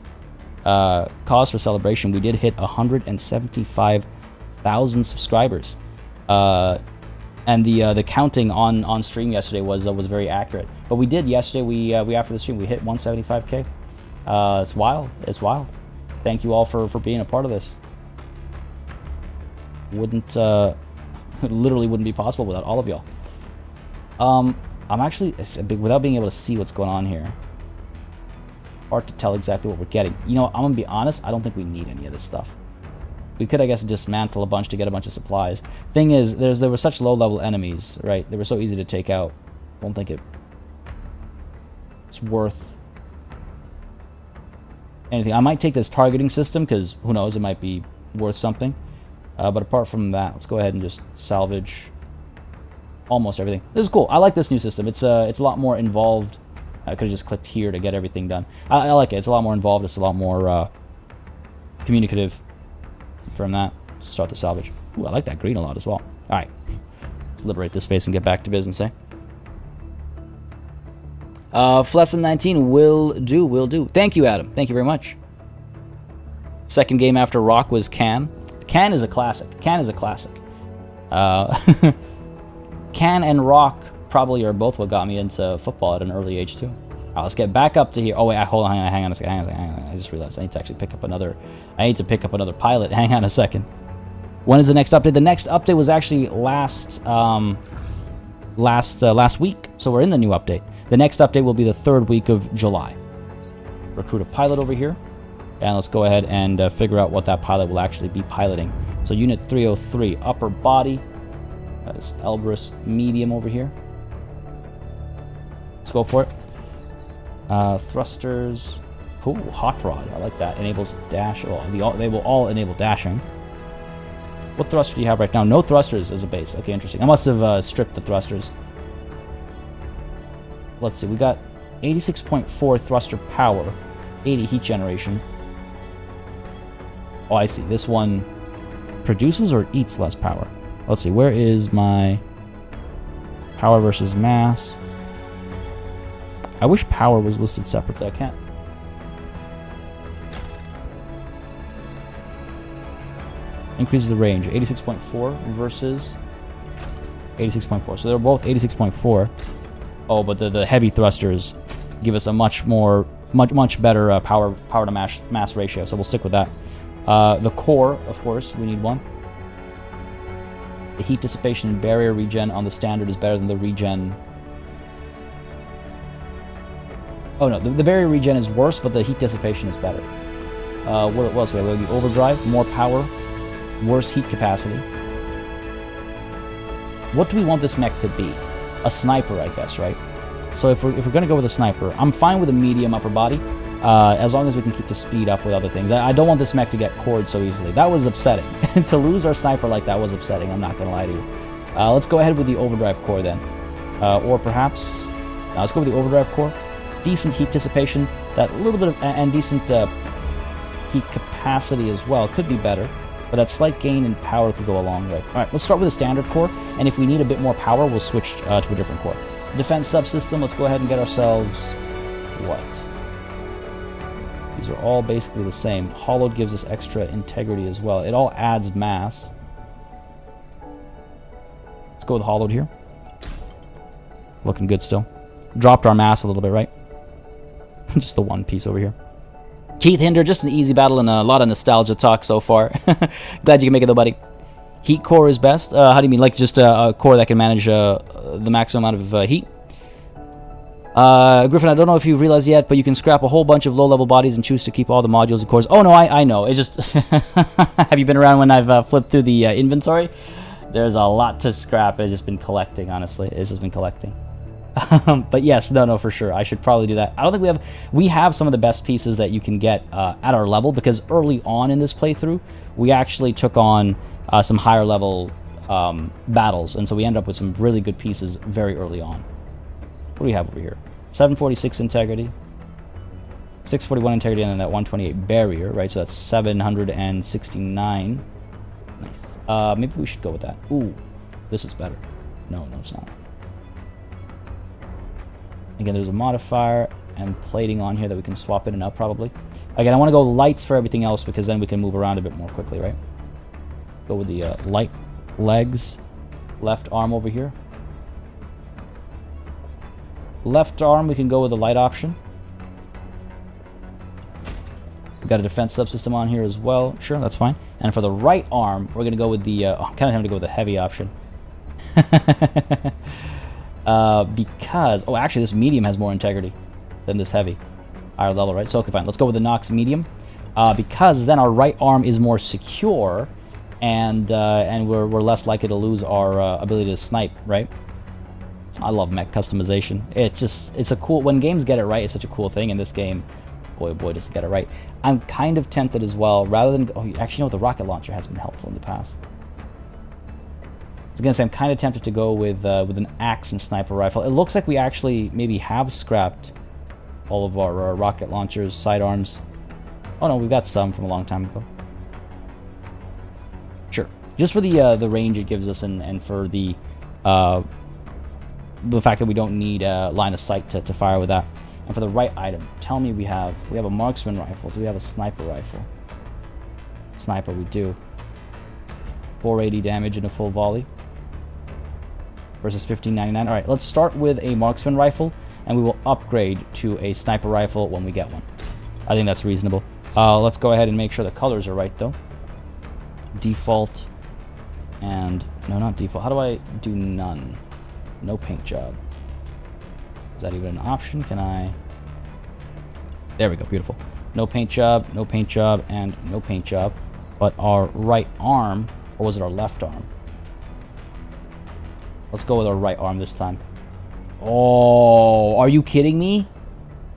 cause for celebration, we did hit 175,000 subscribers. And the counting on stream yesterday was very accurate. But we did yesterday. We after the stream we hit 175K. It's wild. It's wild. Thank you all for being a part of this. Literally wouldn't be possible without all of y'all. I'm actually, without being able to see what's going on here, hard to tell exactly what we're getting. You know, I'm gonna be honest, I don't think we need any of this stuff. We could, I guess, dismantle a bunch to get a bunch of supplies. Thing is, there were such low-level enemies, right? They were so easy to take out. I don't think it's worth anything. I might take this targeting system, because who knows, it might be worth something. But apart from that, let's go ahead and just salvage almost everything. This is cool. I like this new system. It's a lot more involved. I could have just clicked here to get everything done. I like it. It's a lot more involved. It's a lot more communicative. From that, start the salvage. Ooh, I like that green a lot as well. All right, let's liberate this space and get back to business, eh? Flesson 19 will do. Thank you, Adam. Thank you very much. Second game after Rock was Can. Can is a classic. Can and Rock probably are both what got me into football at an early age too. All right, let's get back up to here. Oh wait, hold on, hang on a second. I just realized I need to actually pick up another. I need to pick up another pilot. Hang on a second. When is the next update? The next update was actually last week, so we're in the new update. The next update will be the 3rd week of July. Recruit a pilot over here. And let's go ahead and figure out what that pilot will actually be piloting. So Unit 303, upper body. That is Elbrus medium over here. Let's go for it. Thrusters. Ooh, hot rod. I like that. Enables dash. Oh, they will all enable dashing. What thruster do you have right now? No thrusters as a base. Okay, interesting. I must have stripped the thrusters. Let's see. We got 86.4 thruster power, 80 heat generation. Oh, I see. This one produces or eats less power. Let's see. Where is my power versus mass? I wish power was listed separately. I can't. Increases the range. 86.4 versus 86.4. So they're both 86.4. Oh, but the heavy thrusters give us a much better power to mass ratio. So we'll stick with that. The core, of course, we need one. The heat dissipation and barrier regen on the standard is better than the regen. Oh no, the barrier regen is worse, but the heat dissipation is better. What else we have? We have the overdrive, more power, worse heat capacity. What do we want this mech to be? A sniper, I guess, right? So if we're going to go with a sniper, I'm fine with a medium upper body, as long as we can keep the speed up with other things. I don't want this mech to get cored so easily. That was upsetting. To lose our sniper like that was upsetting, I'm not going to lie to you. Let's go ahead with the overdrive core then. Or perhaps... let's go with the overdrive core. Decent heat dissipation, that little bit of... and decent heat capacity as well. Could be better. But that slight gain in power could go a long way. Alright, let's start with a standard core, and if we need a bit more power, we'll switch to a different core. Defense subsystem, let's go ahead and get ourselves... what? These are all basically the same. Hollowed gives us extra integrity as well. It all adds mass. Let's go with hollowed here. Looking good still. Dropped our mass a little bit, right? Just the one piece over here. Keith Hinder, just an easy battle and a lot of nostalgia talk so far. Glad you can make it though, buddy. Heat core is best. How do you mean? Like just a core that can manage the maximum amount of heat? Griffin, I don't know if you've realized yet, but you can scrap a whole bunch of low-level bodies and choose to keep all the modules and cores. Oh, no, I know. It just... Have you been around when I've flipped through the inventory? There's a lot to scrap. It's just been collecting, honestly. It's just been collecting. But yes, no, for sure. I should probably do that. I don't think we have some of the best pieces that you can get at our level, because early on in this playthrough, we actually took on some higher level battles, and so we ended up with some really good pieces very early on. What do we have over here? 746 integrity, 641 integrity, and then that 128 barrier, right? So that's 769. Nice. Maybe we should go with that. Ooh, this is better. No, it's not. Again, there's a modifier and plating on here that we can swap in and out probably. Again, I want to go lights for everything else because then we can move around a bit more quickly, right? Go with the light legs, left arm over here. Left arm, we can go with the light option. We've got a defense subsystem on here as well. Sure, that's fine. And for the right arm, we're going to go with the... I'm kind of having to go with the heavy option. Because... Oh, actually, this medium has more integrity than this heavy. Higher level, right? So, okay, fine. Let's go with the Nox medium. Because then our right arm is more secure, and we're less likely to lose our ability to snipe, right? I love mech customization. It's a cool... When games get it right, it's such a cool thing. In this game, boy, does it get it right. I'm kind of tempted as well, rather than... Oh, actually, you know what? The rocket launcher has been helpful in the past. I was going to say, I'm kind of tempted to go with an axe and sniper rifle. It looks like we actually maybe have scrapped all of our rocket launchers, sidearms. Oh, no, we've got some from a long time ago. Sure. Just for the range it gives us, and for the fact that we don't need line of sight to fire with that. And for the right item, tell me we have a marksman rifle. Do we have a sniper rifle? Sniper, we do. 480 damage in a full volley versus 1599. All right, let's start with a marksman rifle, and we will upgrade to a sniper rifle when we get one. I think that's reasonable. Let's go ahead and make sure the colors are right, though. Default and... No, not default. How do I do none? No paint job. Is that even an option? Can I... There we go, beautiful. No paint job, no paint job, and no paint job. But our right arm, or was it our left arm? Let's go with our right arm this time. Oh, are you kidding me?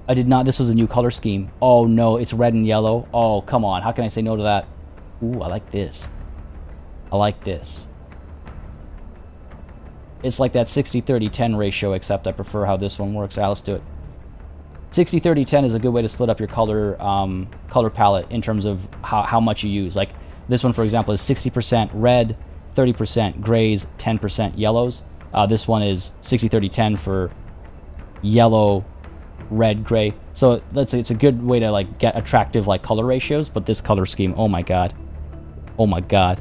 I did not, this was a new color scheme. Oh no, it's red and yellow. Oh, come on, how can I say no to that? Ooh, I like this. I like this. It's like that 60-30-10 ratio, except I prefer how this one works. Let's do it. 60-30-10 is a good way to split up your color color palette in terms of how much you use. Like this one, for example, is 60% red, 30% grays, 10% yellows. This one is 60-30-10 for yellow, red, gray. So let's say it's a good way to like get attractive like color ratios. But this color scheme, oh my god, oh my god.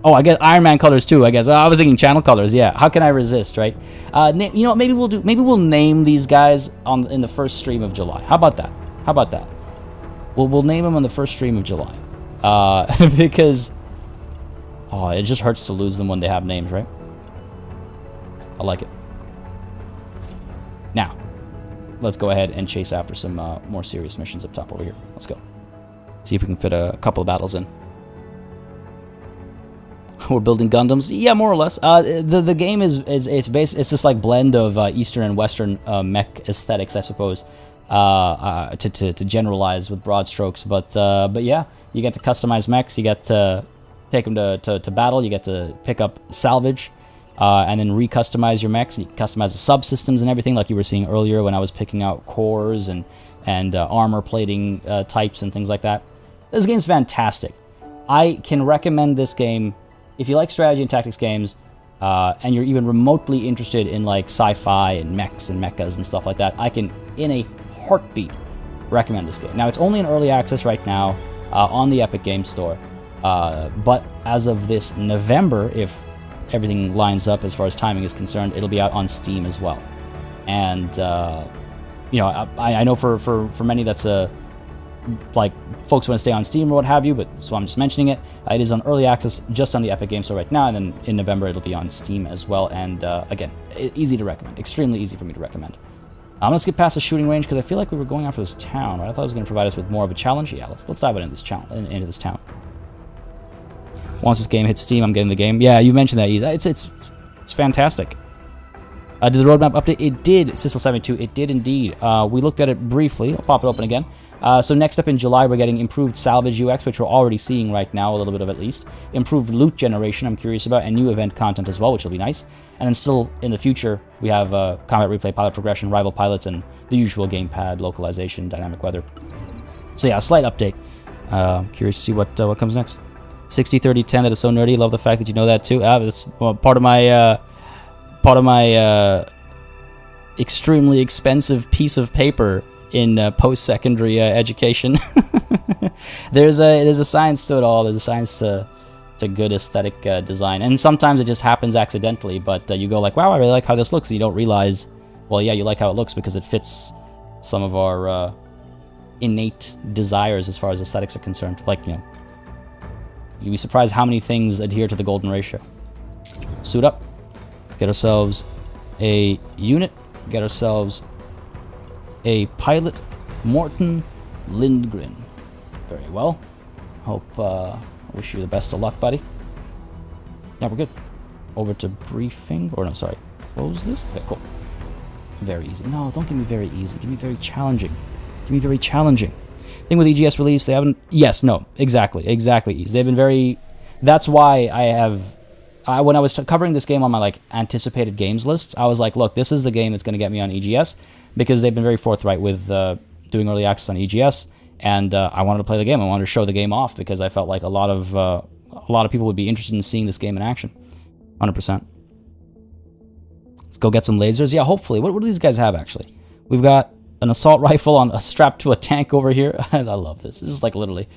Oh, I guess Iron Man colors too. I guess I was thinking channel colors. Yeah, how can I resist, right? You know, maybe we'll name these guys in the first stream of July. How about that? How about that? We'll name them on the first stream of July, because it just hurts to lose them when they have names, right? I like it. Now, let's go ahead and chase after some more serious missions up top over here. Let's go. See if we can fit a couple of battles in. We're building Gundams, yeah, more or less. The game is it's this like blend of Eastern and Western mech aesthetics, I suppose, to generalize with broad strokes. But yeah, you get to customize mechs, you get to take them to battle, you get to pick up salvage, and then recustomize your mechs. And you can customize the subsystems and everything, like you were seeing earlier when I was picking out cores and armor plating types and things like that. This game's fantastic. I can recommend this game. If you like strategy and tactics games, and you're even remotely interested in like sci-fi and mechs and mechas and stuff like that, I can, in a heartbeat, recommend this game. Now, it's only in early access right now on the Epic Games Store, but as of this November, if everything lines up as far as timing is concerned, it'll be out on Steam as well. And you know, I know for many that's a like folks want to stay on Steam or what have you, but so I'm just mentioning it. It is on early access just on the Epic Games Store right now, and then in November it'll be on Steam as well. And again, easy to recommend, extremely easy for me to recommend. Let's get past the shooting range because I feel like we were going after this town. Right? I thought it was going to provide us with more of a challenge. Yeah, let's dive into this town. Once this game hits Steam, I'm getting the game. Yeah, you mentioned that. It's fantastic. Did the roadmap update? It did. Sissel72. It did indeed. We looked at it briefly. I'll pop it open again. So next up in July, we're getting improved salvage UX, which we're already seeing right now, a little bit of at least. Improved loot generation, I'm curious about, and new event content as well, which will be nice. And then still in the future, we have combat replay, pilot progression, rival pilots, and the usual gamepad, localization, dynamic weather. So yeah, a slight update. Curious to see what comes next. 60-30-10, that is so nerdy. Love the fact that you know that too. That's part of my extremely expensive piece of paper in post-secondary education. there's a science to it all. There's a science to good aesthetic design, and sometimes it just happens accidentally. But you go like, "Wow, I really like how this looks," and you don't realize, well, yeah, you like how it looks because it fits some of our innate desires as far as aesthetics are concerned. Like, you know, you'd be surprised how many things adhere to the golden ratio. Suit up, get ourselves a unit, get ourselves a pilot, Morton Lindgren. Very well. Hope, I wish you the best of luck, buddy. Yeah, we're good. Over to briefing, or no, sorry. Close this? Okay, cool. Very easy. No, don't give me very easy. Give me very challenging. Give me very challenging. Thing with EGS release, they haven't, yes, no, exactly, easy. They've been very, that's why when I was covering this game on my like anticipated games lists, I was like, look, this is the game that's going to get me on EGS, because they've been very forthright with doing early access on EGS, and I wanted to play the game. I wanted to show the game off because I felt like a lot of people would be interested in seeing this game in action. 100%. Let's go get some lasers. Yeah, hopefully. What do these guys have actually? We've got an assault rifle strapped to a tank over here. I love this. This is like literally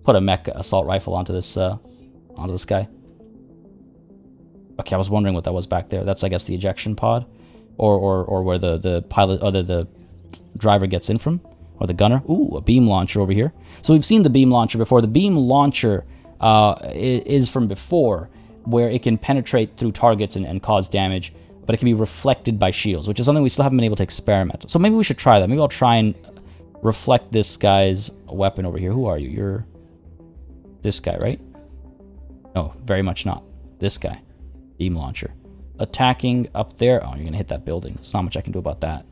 put a mech assault rifle onto this guy. Okay, I was wondering what that was back there. That's, I guess, the ejection pod. Or where the pilot or the driver gets in from, or the gunner. Ooh, a beam launcher over here. So we've seen the beam launcher before. The beam launcher is from before, where it can penetrate through targets and cause damage but it can be reflected by shields, which is something we still haven't been able to experiment. So maybe we should try that. Maybe I'll try and reflect this guy's weapon over here. Who are you? You're this guy, right? No, very much not. This guy. Beam launcher. Attacking up there. Oh, you're going to hit that building. There's not much I can do about that.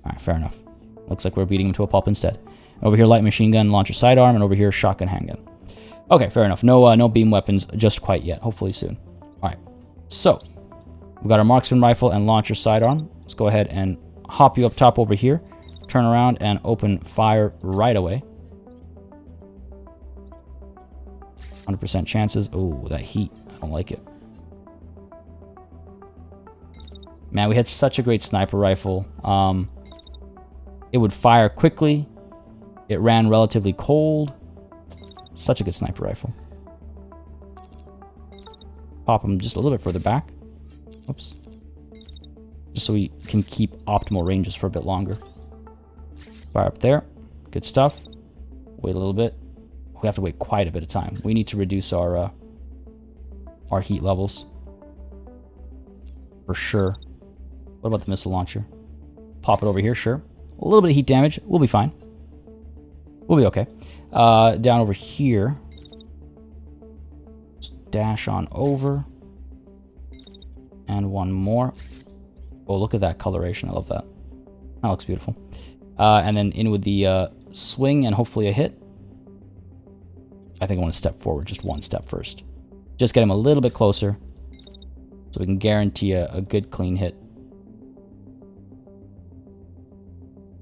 All right, fair enough. Looks like we're beating him to a pulp instead. Over here, light machine gun, launcher sidearm, and over here, shotgun handgun. Okay, fair enough. No beam weapons just quite yet. Hopefully soon. All right. So, we've got our marksman rifle and launcher sidearm. Let's go ahead and hop you up top over here. Turn around and open fire right away. 100% chances. Oh, that heat. I don't like it. Man, we had such a great sniper rifle. It would fire quickly. It ran relatively cold. Such a good sniper rifle. Pop him just a little bit further back. Oops. Just so we can keep optimal ranges for a bit longer. Fire up there. Good stuff. Wait a little bit. We have to wait quite a bit of time. We need to reduce our heat levels. For sure. What about the missile launcher? Pop it over here, sure. A little bit of heat damage. We'll be fine. We'll be okay. Down over here. Just dash on over. And one more. Oh, look at that coloration. I love that. That looks beautiful. And then in with the swing and hopefully a hit. I think I want to step forward just one step first. Just get him a little bit closer so we can guarantee a good clean hit.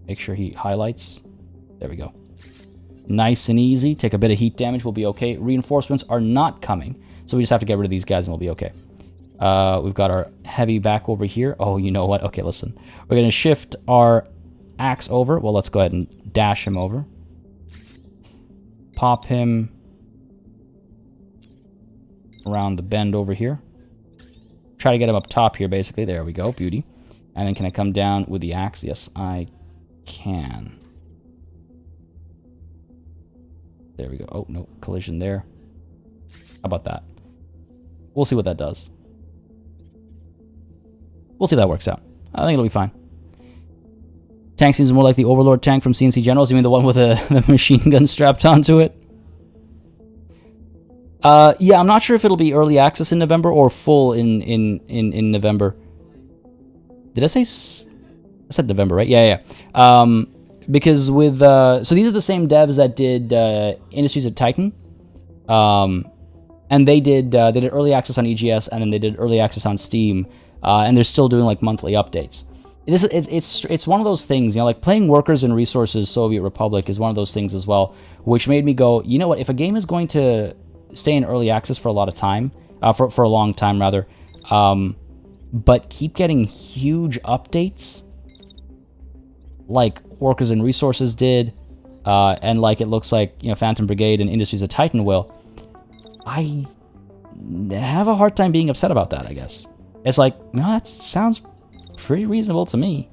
Make sure he highlights. There we go. Nice and easy. Take a bit of heat damage. We'll be okay. Reinforcements are not coming. So we just have to get rid of these guys and we'll be okay. We've got our heavy back over here. Oh, you know what? Okay, listen. We're going to shift our axe over. Well, let's go ahead and dash him over. Pop him around the bend over here. Try to get him up top here, basically. There we go. Beauty. And then can I come down with the axe? Yes, I can. There we go. Oh, no. Collision there. How about that? We'll see what that does. We'll see if that works out. I think it'll be fine. Tank seems more like the Overlord tank from CNC Generals. You mean the one with the machine gun strapped onto it? Yeah, I'm not sure if it'll be early access in November or full in November. Did I say... I said November, right? Yeah. Because with... so these are the same devs that did Industries of Titan. And they did early access on EGS, and then they did early access on Steam. And they're still doing like monthly updates. It's one of those things, you know, like playing Workers and Resources Soviet Republic is one of those things as well, which made me go, you know what, if a game is going to stay in early access for a lot of time, for a long time rather, but keep getting huge updates, like Workers and Resources did, and like it looks like, you know, Phantom Brigade and Industries of Titan will, I have a hard time being upset about that, I guess. It's like, no, that sounds pretty reasonable to me.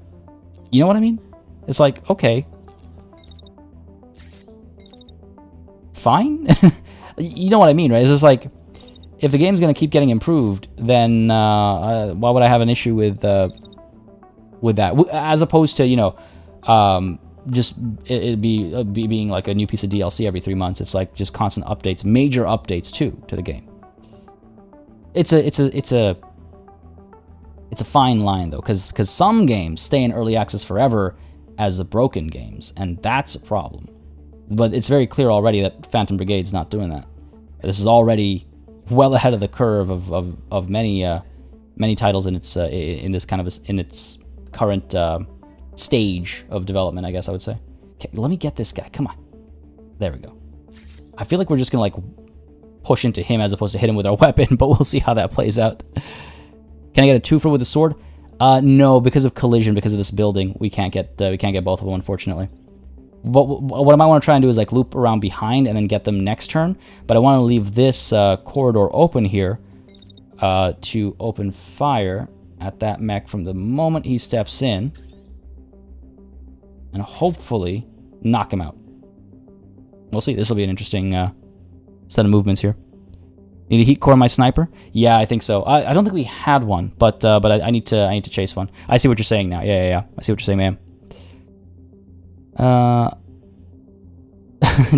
You know what I mean? It's like, okay. Fine? You know what I mean, right? It's just like, if the game's going to keep getting improved, then why would I have an issue with that? As opposed to, you know, just it being like a new piece of DLC every 3 months. It's like just constant updates, major updates too, to the game. It's a fine line, though, because some games stay in early access forever as broken games, and that's a problem. But it's very clear already that Phantom Brigade's not doing that. This is already well ahead of the curve of many titles in its in its current stage of development, I guess I would say. Okay, let me get this guy. Come on. There we go. I feel like we're just gonna like push into him as opposed to hit him with our weapon, but we'll see how that plays out. Can I get a twofer with the sword? No, because of collision, because of this building, we can't get both of them, unfortunately. But what I might want to try and do is like loop around behind and then get them next turn. But I want to leave this corridor open here to open fire at that mech from the moment he steps in, and hopefully knock him out. We'll see. This will be an interesting set of movements here. Need a heat core on my sniper? Yeah, I think so. I don't think we had one, but I need to chase one. I see what you're saying now. Yeah. I see what you're saying, man.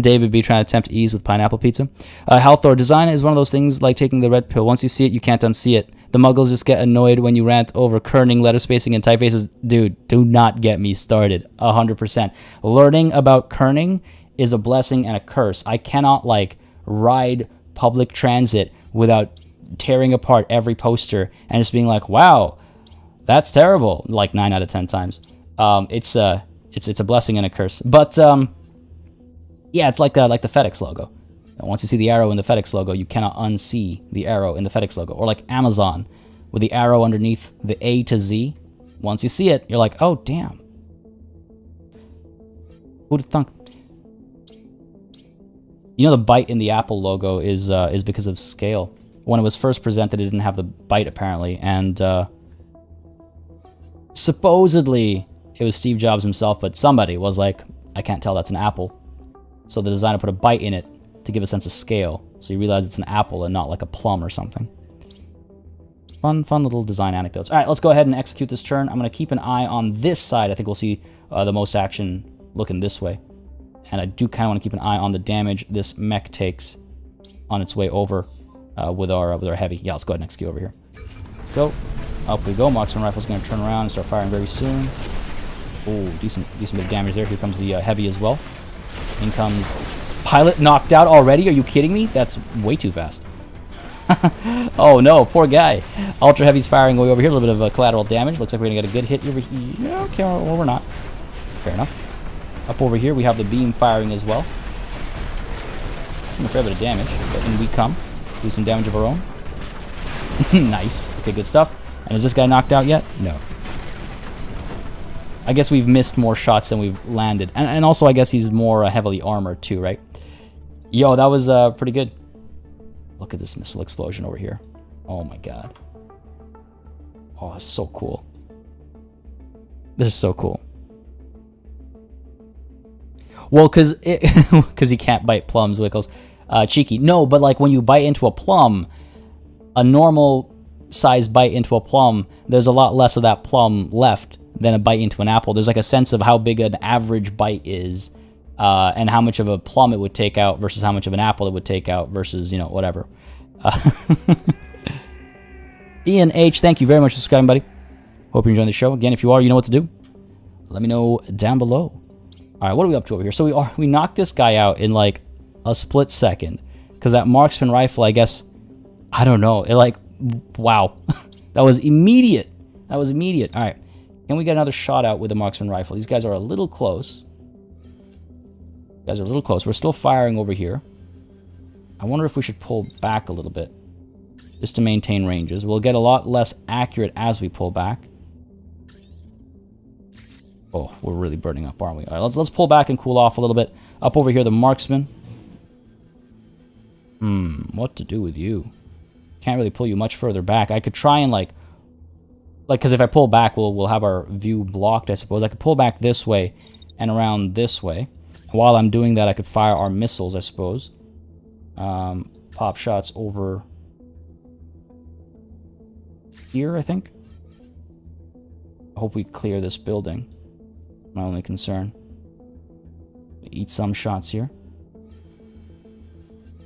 David B trying to tempt ease with pineapple pizza. Halthor, design is one of those things like taking the red pill. Once you see it, you can't unsee it. The muggles just get annoyed when you rant over kerning, letter spacing, and typefaces. Dude, do not get me started. 100%. Learning about kerning is a blessing and a curse. I cannot like ride public transit without tearing apart every poster and just being like, wow, that's terrible, like 9 out of 10 times. It's a blessing and a curse. But yeah, it's like the FedEx logo. Once you see the arrow in the FedEx logo, you cannot unsee the arrow in the FedEx logo. Or like Amazon with the arrow underneath the A to Z. Once you see it, you're like, oh damn, who'd have thunk? You know, the bite in the Apple logo is because of scale. When it was first presented, it didn't have the bite apparently, and supposedly it was Steve Jobs himself, but somebody was like, I can't tell that's an apple. So the designer put a bite in it to give a sense of scale, so you realize it's an apple and not like a plum or something. Fun little design anecdotes. All right, let's go ahead and execute this turn. I'm going to keep an eye on this side. I think we'll see the most action looking this way. And I do kind of want to keep an eye on the damage this mech takes on its way over with our heavy. Yeah, let's go ahead and execute over here. Let's go. Up we go. Marksman rifle's going to turn around and start firing very soon. Oh, decent bit of damage there. Here comes the heavy as well. In comes pilot, knocked out already. Are you kidding me? That's way too fast. Oh no, poor guy. Ultra heavy's firing way over here. A little bit of collateral damage. Looks like we're going to get a good hit over here. Yeah, okay, well, we're not. Fair enough. Up over here, we have the beam firing as well. A fair bit of damage, but in we come. Do some damage of our own. Nice. Okay, good stuff. And is this guy knocked out yet? No. I guess we've missed more shots than we've landed. And also, I guess he's more heavily armored too, right? Yo, that was pretty good. Look at this missile explosion over here. Oh my god. Oh, it's so cool. This is so cool. Well, because he can't bite plums, Wickles. Cheeky. No, but like when you bite into a plum, a normal size bite into a plum, there's a lot less of that plum left than a bite into an apple. There's like a sense of how big an average bite is, and how much of a plum it would take out versus how much of an apple it would take out versus, you know, whatever. Ian H, thank you very much for subscribing, buddy. Hope you're enjoying the show. Again, if you are, you know what to do. Let me know down below. All right, what are we up to over here? So we knocked this guy out in like a split second because that marksman rifle, I guess, I don't know. It like, wow, that was immediate. That was immediate. All right, can we get another shot out with the marksman rifle? These guys are a little close. We're still firing over here. I wonder if we should pull back a little bit just to maintain ranges. We'll get a lot less accurate as we pull back. Oh, we're really burning up, aren't we? All right, let's pull back and cool off a little bit. Up over here, the marksman. What to do with you? Can't really pull you much further back. I could try and like, because if I pull back, we'll have our view blocked, I suppose. I could pull back this way and around this way. While I'm doing that, I could fire our missiles, I suppose. Pop shots over here, I think. I hope we clear this building. My only concern. Eat some shots here.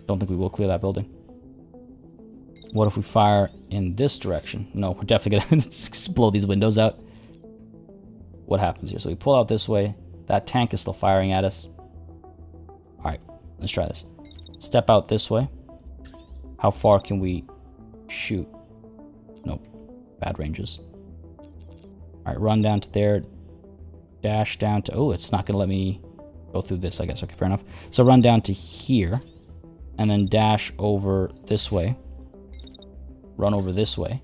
Don't think we will clear that building. What if we fire in this direction? No, we're definitely gonna blow these windows out. What happens here? So we pull out this way. That tank is still firing at us. Alright, let's try this. Step out this way. How far can we shoot? Nope. Bad ranges. Alright, run down to there. Dash down to... Oh, it's not going to let me go through this, I guess. Okay, fair enough. So run down to here. And then dash over this way. Run over this way.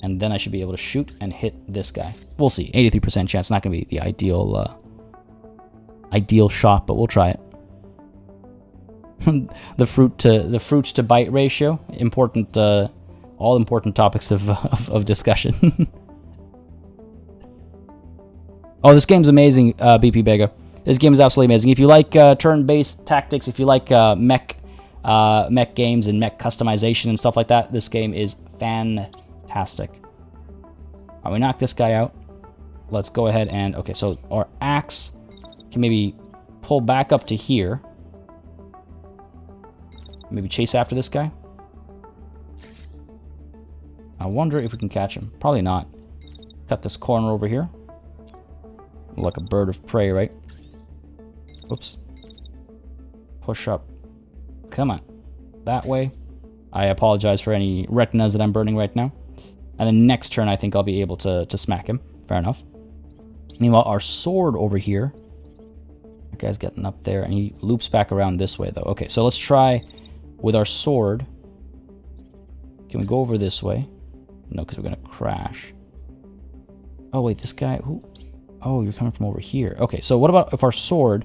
And then I should be able to shoot and hit this guy. We'll see. 83% chance. Not going to be the ideal shot, but we'll try it. the fruit to bite ratio. Important, all important topics of discussion. Oh, this game's amazing, BP Bega. This game is absolutely amazing. If you like turn-based tactics, if you like mech mech games and mech customization and stuff like that, this game is fantastic. Alright, we knock this guy out. Let's go ahead and... Okay, so our axe can maybe pull back up to here. Maybe chase after this guy. I wonder if we can catch him. Probably not. Cut this corner over here. Like a bird of prey, right? Whoops. Push up. Come on. That way. I apologize for any retinas that I'm burning right now. And then next turn, I think I'll be able to smack him. Fair enough. Meanwhile, our sword over here. That guy's getting up there, and he loops back around this way, though. Okay, so let's try with our sword. Can we go over this way? No, because we're going to crash. Oh, wait, this guy... Who? Oh, you're coming from over here. Okay, so what about if our sword...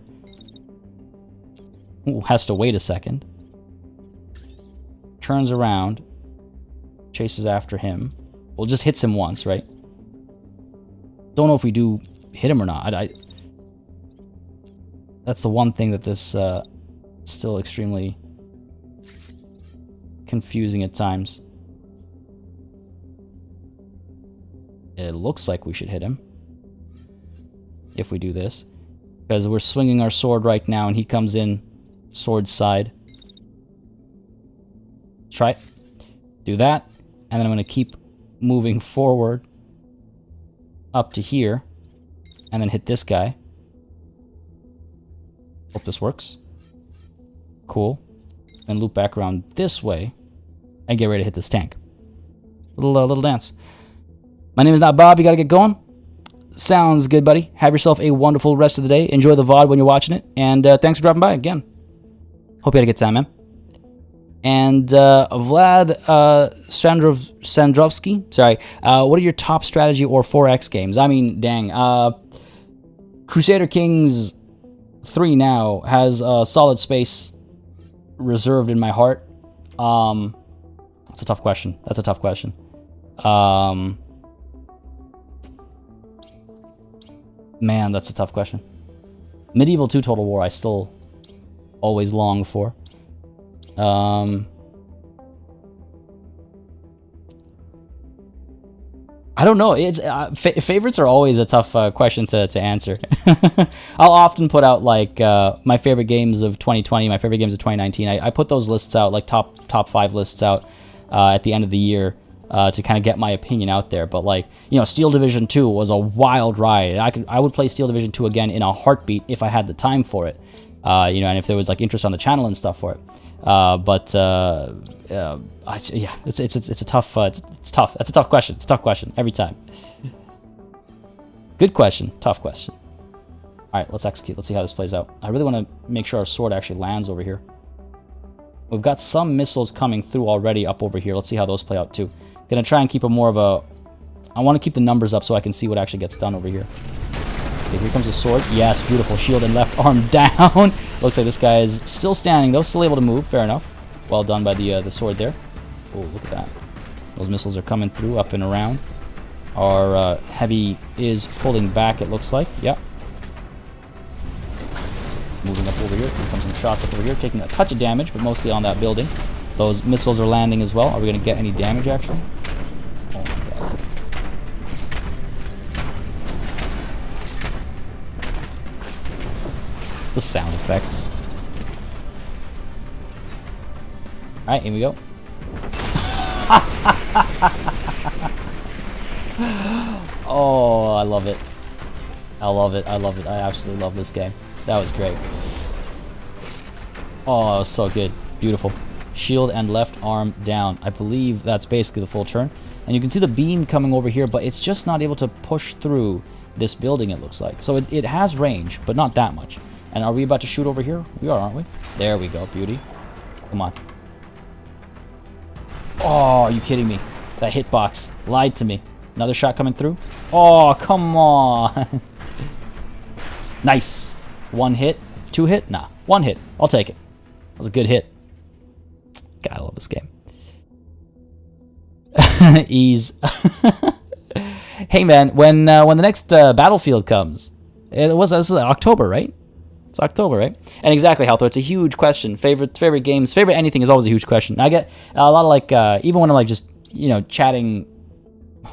Ooh, has to wait a second. Turns around. Chases after him. Well, just hits him once, right? Don't know if we do hit him or not. That's the one thing that this still extremely confusing at times. It looks like we should hit him if we do this, because we're swinging our sword right now and he comes in sword side. Try it. Do that, and then I'm going to keep moving forward up to here and then hit this guy. Hope this works. Cool. Then loop back around this way and get ready to hit this tank. Little dance. My name is not Bob. You gotta get going. Sounds good, buddy. Have yourself a wonderful rest of the day. Enjoy the VOD when you're watching it. And thanks for dropping by again. Hope you had a good time, man. And Vlad Sandrovsky, sorry. What are your top strategy or 4X games? I mean, dang. Crusader Kings 3 now has a solid space reserved in my heart. That's a tough question. That's a tough question. Man, that's a tough question. Medieval 2 Total War I still always long for. I don't know. It's favorites are always a tough question to answer. I'll often put out like my favorite games of 2020, my favorite games of 2019. I put those lists out, like top 5 lists out at the end of the year to kind of get my opinion out there. But like, you know, Steel Division 2 was a wild ride. I would play Steel Division 2 again in a heartbeat if I had the time for it. You know, and if there was like interest on the channel and stuff for it. Yeah, it's a tough it's tough. That's a tough question. It's a tough question every time. Good question, tough question. All right, let's execute. Let's see how this plays out. I really want to make sure our sword actually lands over here. We've got some missiles coming through already up over here. Let's see how those play out too. Gonna try and keep a more of a... I want to keep the numbers up so I can see what actually gets done over here. Okay, here comes the sword. Yes, beautiful. Shield and left arm down. Looks like this guy is still standing though, still able to move. Fair enough. Well done by the sword there. Oh, look at that. Those missiles are coming through, up and around. Our heavy is pulling back, it looks like. Yep. Moving up over here. Here comes some shots up over here, taking a touch of damage, but mostly on that building. Those missiles are landing as well. Are we going to get any damage, actually? Oh my god. The sound effects. Alright, here we go. Oh, I love it. I love it. I love it. I absolutely love this game. That was great. Oh, it was so good. Beautiful. Shield and left arm down. I believe that's basically the full turn. And you can see the beam coming over here, but it's just not able to push through this building, it looks like. So it has range, but not that much. And are we about to shoot over here? We are, aren't we? There we go. Beauty. Come on. Oh, are you kidding me? That hitbox lied to me. Another shot coming through. Oh, come on. Nice. 1 hit. 2 hit? Nah. 1 hit. I'll take it. That was a good hit. God, I love this game. Ease. Hey man, when the next Battlefield comes, this is October, right? It's October, right? And exactly, Halthor, it's a huge question. Favorite games, favorite anything is always a huge question. I get a lot of like, even when I'm like just, you know, chatting.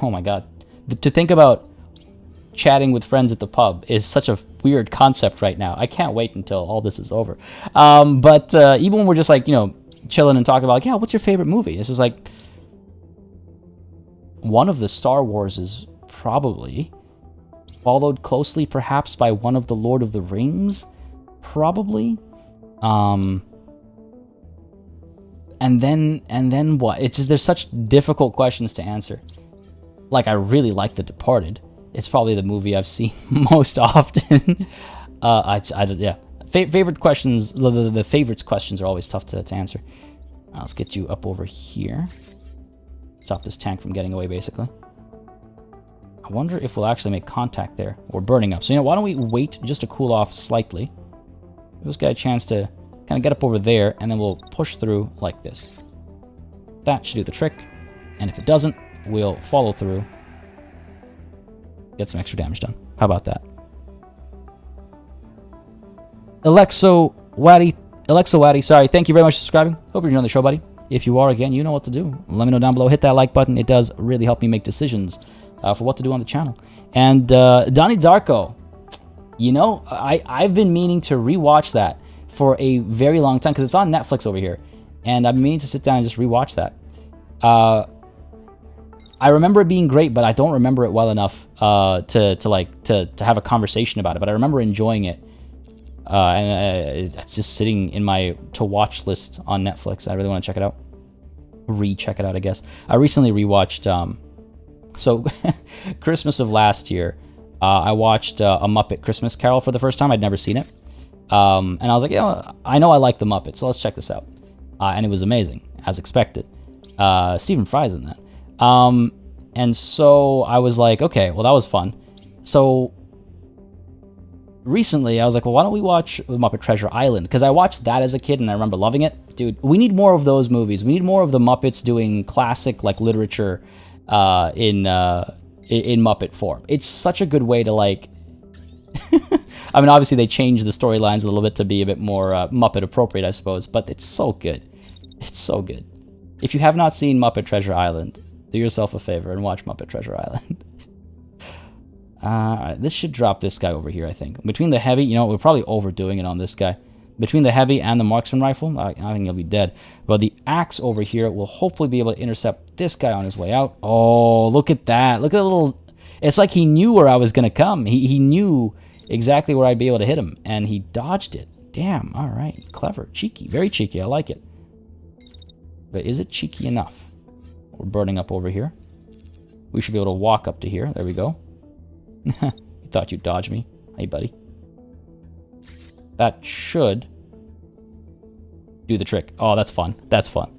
Oh my god, to think about chatting with friends at the pub is such a weird concept right now. I can't wait until all this is over. But even when we're just like, you know, chilling and talking about like, yeah, what's your favorite movie? This is like one of the Star Warses, probably, followed closely perhaps by one of the Lord of the Rings, probably. And then what? It's just, there's such difficult questions to answer. Like, I really like The Departed. It's probably the movie I've seen most often. Yeah. Favorite questions, the favorites questions are always tough to answer. Let's get you up over here. Stop this tank from getting away, basically. I wonder if we'll actually make contact there. We're burning up. So, you know, why don't we wait just to cool off slightly? Give this guy a chance to kind of get up over there, and then we'll push through like this. That should do the trick. And if it doesn't, we'll follow through. Get some extra damage done. How about that? Alexowatty, sorry, thank you very much for subscribing. Hope you're enjoying the show, buddy. If you are, again, you know what to do. Let me know down below. Hit that like button. It does really help me make decisions for what to do on the channel. And Donnie Darko, you know, I've been meaning to rewatch that for a very long time because it's on Netflix over here. And I've been meaning to sit down and just rewatch that. I remember it being great, but I don't remember it well enough to have a conversation about it. But I remember enjoying it, and it's just sitting in my to-watch list on Netflix. I really want to check it out, recheck it out, I guess. I recently rewatched. So Christmas of last year, I watched A Muppet Christmas Carol for the first time. I'd never seen it, and I was like, yeah, I know I like the Muppets, so let's check this out. And it was amazing, as expected. Stephen Fry's in that. And so I was like, okay, well, that was fun. So recently I was like, well, why don't we watch The Muppet Treasure Island? Because I watched that as a kid and I remember loving it. Dude, we need more of those movies. We need more of the Muppets doing classic, like, literature in Muppet form. It's such a good way to, like... I mean, obviously they changed the storylines a little bit to be a bit more Muppet appropriate, I suppose, but it's so good. It's so good. If you have not seen Muppet Treasure Island, do yourself a favor and watch Muppet Treasure Island. Alright, this should drop this guy over here, I think. Between the heavy, you know, we're probably overdoing it on this guy. Between the heavy and the marksman rifle, I think he'll be dead. But the axe over here will hopefully be able to intercept this guy on his way out. Oh, look at that. Look at the little... It's like he knew where I was going to come. He knew exactly where I'd be able to hit him. And he dodged it. Damn, alright. Clever. Cheeky. Very cheeky. I like it. But is it cheeky enough? We're burning up over here. We should be able to walk up to here. There we go. You thought you'd dodge me. Hey, buddy. That should do the trick. Oh, that's fun. That's fun.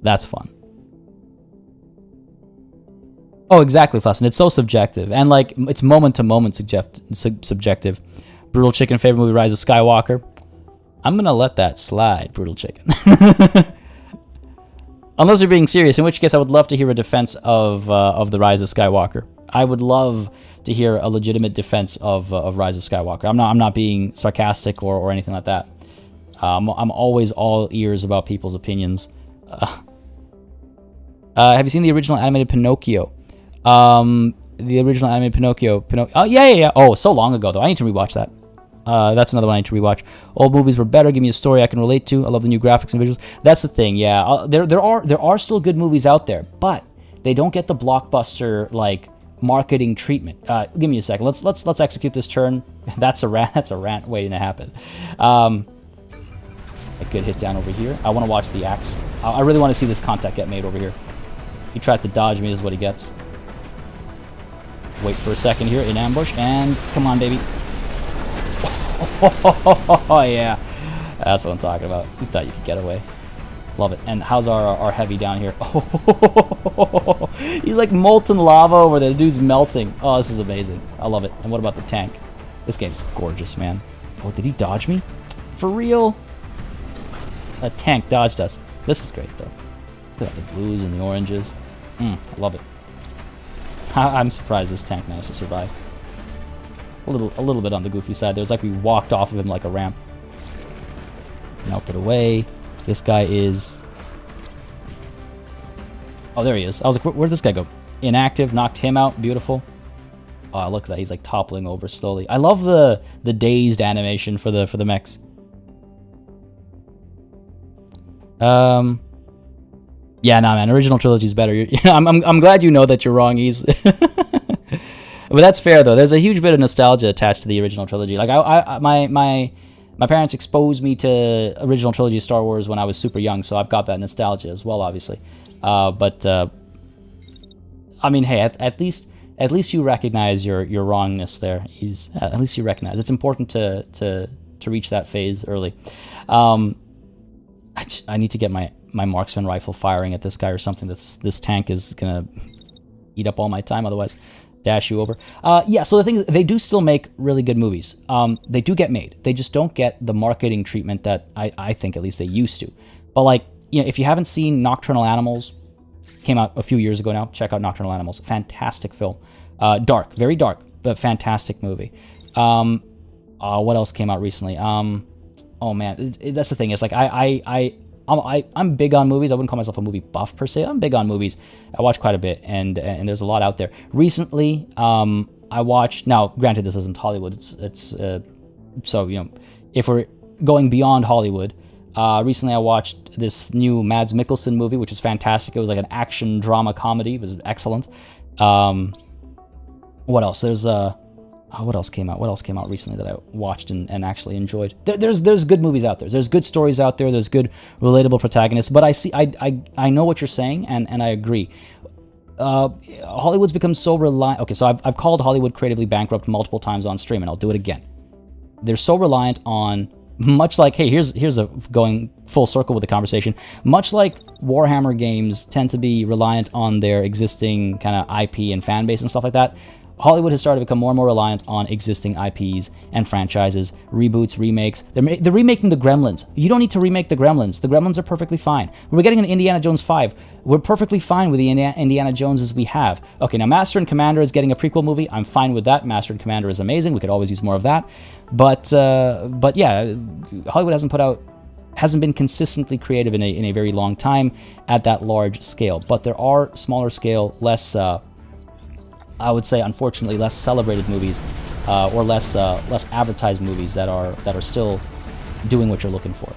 That's fun. Oh, exactly, Flassin. It's so subjective. And, like, it's moment-to-moment subjective. Brutal Chicken, favorite movie, Rise of Skywalker. I'm going to let that slide, Brutal Chicken. Unless you're being serious, in which case I would love to hear a defense of the Rise of Skywalker. I would love to hear a legitimate defense of Rise of Skywalker. I'm not being sarcastic or anything like that. I'm always all ears about people's opinions. Have you seen the original animated Pinocchio? The original animated Pinocchio. Oh, yeah. Oh, so long ago, though. I need to rewatch that. That's another one I need to rewatch. Old movies were better. Give me a story I can relate to. I love the new graphics and visuals. That's the thing, yeah. There are still good movies out there, but they don't get the blockbuster, like, marketing treatment. Give me a second. Let's execute this turn. That's a rant waiting to happen. A good hit down over here. I want to watch the axe. I really want to see this contact get made over here. He tried to dodge me. This is what he gets. Wait for a second here in ambush, and come on, baby. Oh, yeah. That's what I'm talking about. You thought you could get away. Love it. And how's our heavy down here? Oh, he's like molten lava over there. The dude's melting. Oh, this is amazing. I love it. And what about the tank? This game's gorgeous, man. Oh, did he dodge me? For real? A tank dodged us. This is great, though. Look at the blues and the oranges. I love it. I'm surprised this tank managed to survive. A little bit on the goofy side. There was like we walked off of him like a ramp. Melted away. This guy is... Oh, there he is. I was like, where'd this guy go? Inactive, knocked him out. Beautiful. Oh, look at that. He's like toppling over slowly. I love the dazed animation for the mechs. Yeah, nah, man. Original trilogy's better. I'm glad you know that you're wrong, Ease. But that's fair though. There's a huge bit of nostalgia attached to the original trilogy. Like my parents exposed me to original trilogy Star Wars when I was super young, so I've got that nostalgia as well, obviously. But I mean, hey, at least you recognize your wrongness there. At least you recognize it's important to reach that phase early. I need to get my marksman rifle firing at this guy or something. This tank is gonna eat up all my time otherwise. Dash you over. Yeah, so the thing is, they do still make really good movies. They do get made. They just don't get the marketing treatment that I think at least they used to. But like, you know, if you haven't seen Nocturnal Animals, came out a few years ago now, check out Nocturnal Animals. Fantastic film. Dark, very dark, but fantastic movie. What else came out recently? Oh man, that's the thing. It's like I'm big on movies. I wouldn't call myself a movie buff per se. I'm big on movies. I watch quite a bit, and there's a lot out there. Recently, I watched. Now, granted, this isn't Hollywood. It's so, you know, if we're going beyond Hollywood, recently I watched this new Mads Mikkelsen movie, which is fantastic. It was like an action drama comedy. It was excellent. What else? There's what else came out? What else came out recently that I watched and actually enjoyed? There's good movies out there. There's good stories out there. There's good relatable protagonists. But I know what you're saying, and I agree. Hollywood's become so reliant. Okay, so I've called Hollywood creatively bankrupt multiple times on stream, and I'll do it again. They're so reliant on, much like, hey, here's a going full circle with the conversation. Much like Warhammer games tend to be reliant on their existing kind of IP and fan base and stuff like that, Hollywood has started to become more and more reliant on existing IPs and franchises, reboots, remakes. They're remaking the Gremlins. You don't need to remake the Gremlins. The Gremlins are perfectly fine. We're getting an Indiana Jones 5. We're perfectly fine with the Indiana Joneses we have. Okay, now Master and Commander is getting a prequel movie. I'm fine with that. Master and Commander is amazing. We could always use more of that. But yeah, Hollywood hasn't been consistently creative in a very long time at that large scale. But there are smaller scale, less I would say, unfortunately, less celebrated movies, or less advertised movies that are still doing what you're looking for.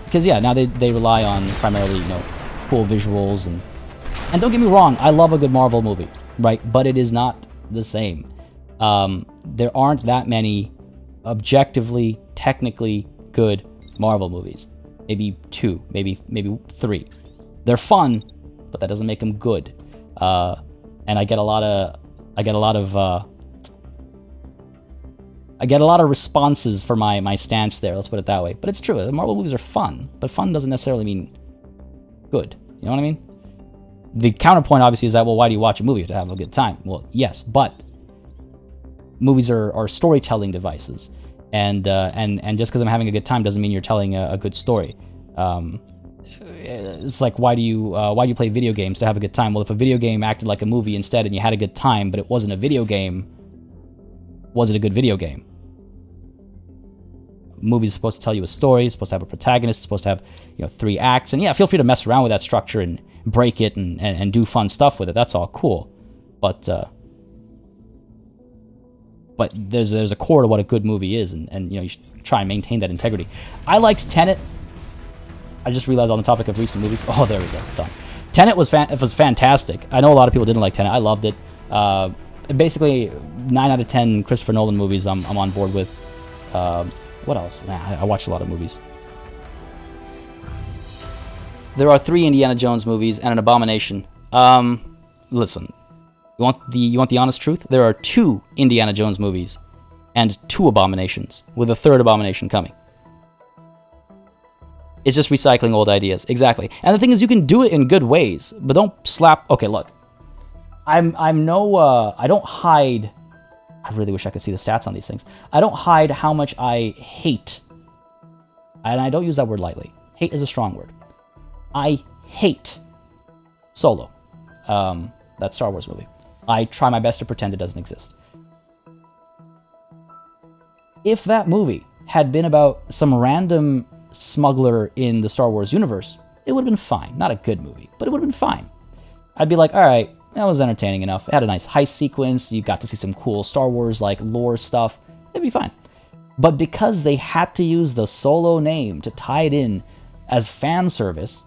Because yeah, now they rely on primarily, you know, cool visuals and don't get me wrong, I love a good Marvel movie, right? But it is not the same. There aren't that many objectively, technically good Marvel movies. Maybe 2, maybe 3. They're fun, but that doesn't make them good. And I get a lot of responses for my stance there. Let's put it that way. But it's true. The Marvel movies are fun, but fun doesn't necessarily mean good. You know what I mean? The counterpoint, obviously, is that, well, why do you watch a movie? To have a good time? Well, yes, but movies are storytelling devices, and just because I'm having a good time doesn't mean you're telling a good story. It's like, why do you play video games? To have a good time? Well, if a video game acted like a movie instead and you had a good time, but it wasn't a video game, was it a good video game? A movie is supposed to tell you a story. It's supposed to have a protagonist. It's supposed to have, you know, 3 acts. And yeah, feel free to mess around with that structure and break it and do fun stuff with it. That's all cool. But there's a core to what a good movie is, and you know, you should try and maintain that integrity. I liked Tenet. I just realized on the topic of recent movies. Oh, there we go. Done. Tenet was fantastic. I know a lot of people didn't like Tenet. I loved it. Basically, 9 out of 10 Christopher Nolan movies I'm on board with. What else? I watched a lot of movies. There are 3 Indiana Jones movies and an Abomination. Listen, you want the honest truth? There are 2 Indiana Jones movies and 2 Abominations, with a 3rd Abomination coming. It's just recycling old ideas. Exactly. And the thing is, you can do it in good ways, but don't slap... Okay, look. I don't hide... I really wish I could see the stats on these things. I don't hide how much I hate. And I don't use that word lightly. Hate is a strong word. I hate Solo. That Star Wars movie. I try my best to pretend it doesn't exist. If that movie had been about some random smuggler in the Star Wars universe, it would have been fine. Not a good movie, but it would have been fine. I'd be like, all right, that was entertaining enough. It had a nice heist sequence. You got to see some cool Star Wars like lore stuff. It'd be fine. But because they had to use the Solo name to tie it in as fan service,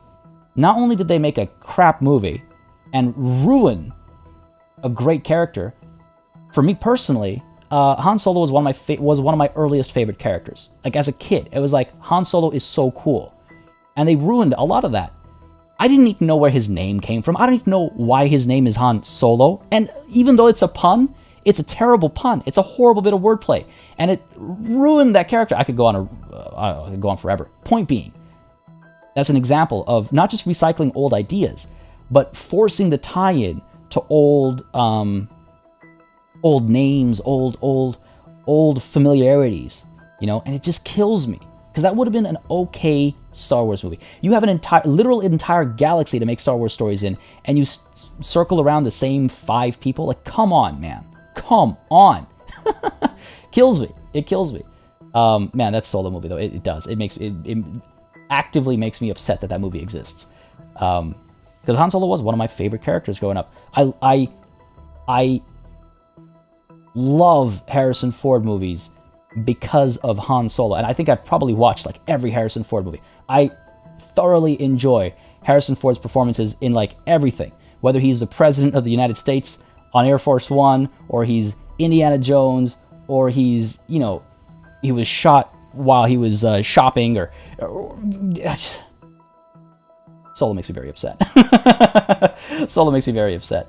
not only did they make a crap movie and ruin a great character, for me personally, Han Solo was one of my earliest favorite characters. Like as a kid, it was like Han Solo is so cool, and they ruined a lot of that. I didn't even know where his name came from. I don't even know why his name is Han Solo. And even though it's a pun, it's a terrible pun. It's a horrible bit of wordplay, and it ruined that character. I could go on forever. Point being, that's an example of not just recycling old ideas, but forcing the tie-in to old names, old familiarities, you know, and it just kills me. Because that would have been an okay Star Wars movie. You have an literal entire galaxy to make Star Wars stories in, and you circle around the same 5 people. Like, come on, man. Come on. Kills me. It kills me. Man, that Solo movie, though, it does. It actively makes me upset that movie exists. Because Han Solo was one of my favorite characters growing up. I love Harrison Ford movies because of Han Solo, and I think I've probably watched like every Harrison Ford movie. I thoroughly enjoy Harrison Ford's performances in like everything, whether he's the President of the United States on Air Force One, or he's Indiana Jones, or he's, you know, he was shot while he was shopping, or Solo makes me very upset. Solo makes me very upset.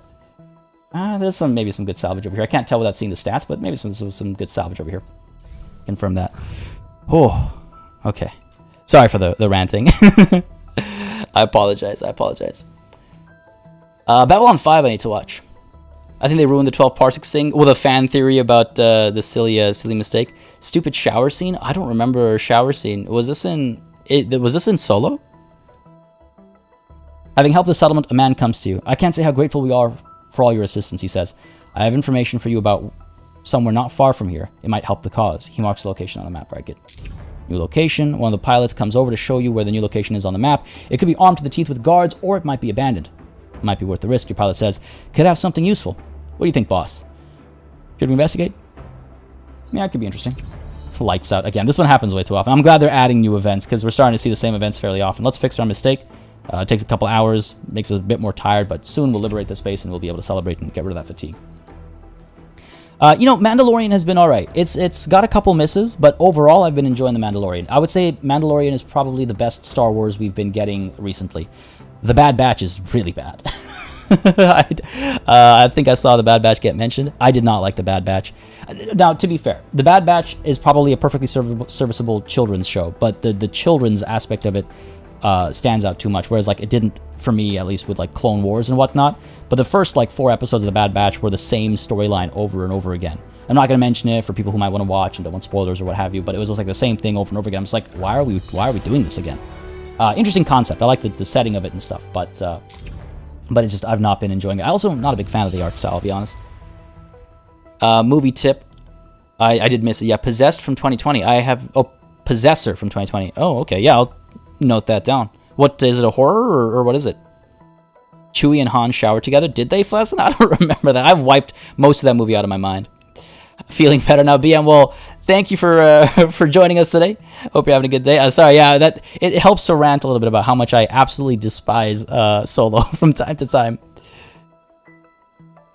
There's maybe some good salvage over here. I can't tell without seeing the stats, but maybe some good salvage over here. Confirm that. Oh, okay. Sorry for the ranting. I apologize. Babylon 5 I need to watch. I think they ruined the 12 parsecs thing with a fan theory about the silly mistake. Stupid shower scene. I don't remember a shower scene. Was this in Solo? Having helped the settlement, a man comes to you. I can't say how grateful we are for all your assistance, he says. I have information for you about somewhere not far from here. It might help the cause. He marks the location on the map. Right, good. New location. One of the pilots comes over to show you where the new location is on the map. It could be armed to the teeth with guards, or it might be abandoned. It might be worth the risk, your pilot says. Could have something useful. What do you think, boss? Should we investigate? Yeah, it could be interesting. Lights out. Again, this one happens way too often. I'm glad they're adding new events, because we're starting to see the same events fairly often. Let's fix our mistake. It takes a couple hours, makes us a bit more tired, but soon we'll liberate the space and we'll be able to celebrate and get rid of that fatigue. You know, Mandalorian has been alright. It's got a couple misses, but overall I've been enjoying The Mandalorian. I would say Mandalorian is probably the best Star Wars we've been getting recently. The Bad Batch is really bad. I think I saw The Bad Batch get mentioned. I did not like The Bad Batch. Now, to be fair, The Bad Batch is probably a perfectly serviceable children's show, but the children's aspect of it stands out too much, whereas like it didn't for me, at least with like Clone Wars and whatnot. But the first like 4 episodes of The Bad Batch were the same storyline over and over again. I'm not going to mention it for people who might want to watch and don't want spoilers or what have you, but it was just like the same thing over and over again. I'm just like, why are we doing this again? Interesting concept. I like the setting of it and stuff, but it's just, I've not been enjoying it. I also am not a big fan of the art style, I'll be honest. Movie tip. I did miss it. Yeah, Possessed from 2020. Possessor from 2020. Oh, okay. Yeah, I'll note that down. What is it, a horror or what is it? Chewie and Han shower together. Did they, Flassen? I don't remember that. I've wiped most of that movie out of my mind. Feeling better now, BM. Well, thank you for joining us today. Hope you're having a good day. Sorry, yeah, that it helps to rant a little bit about how much I absolutely despise Solo from time to time.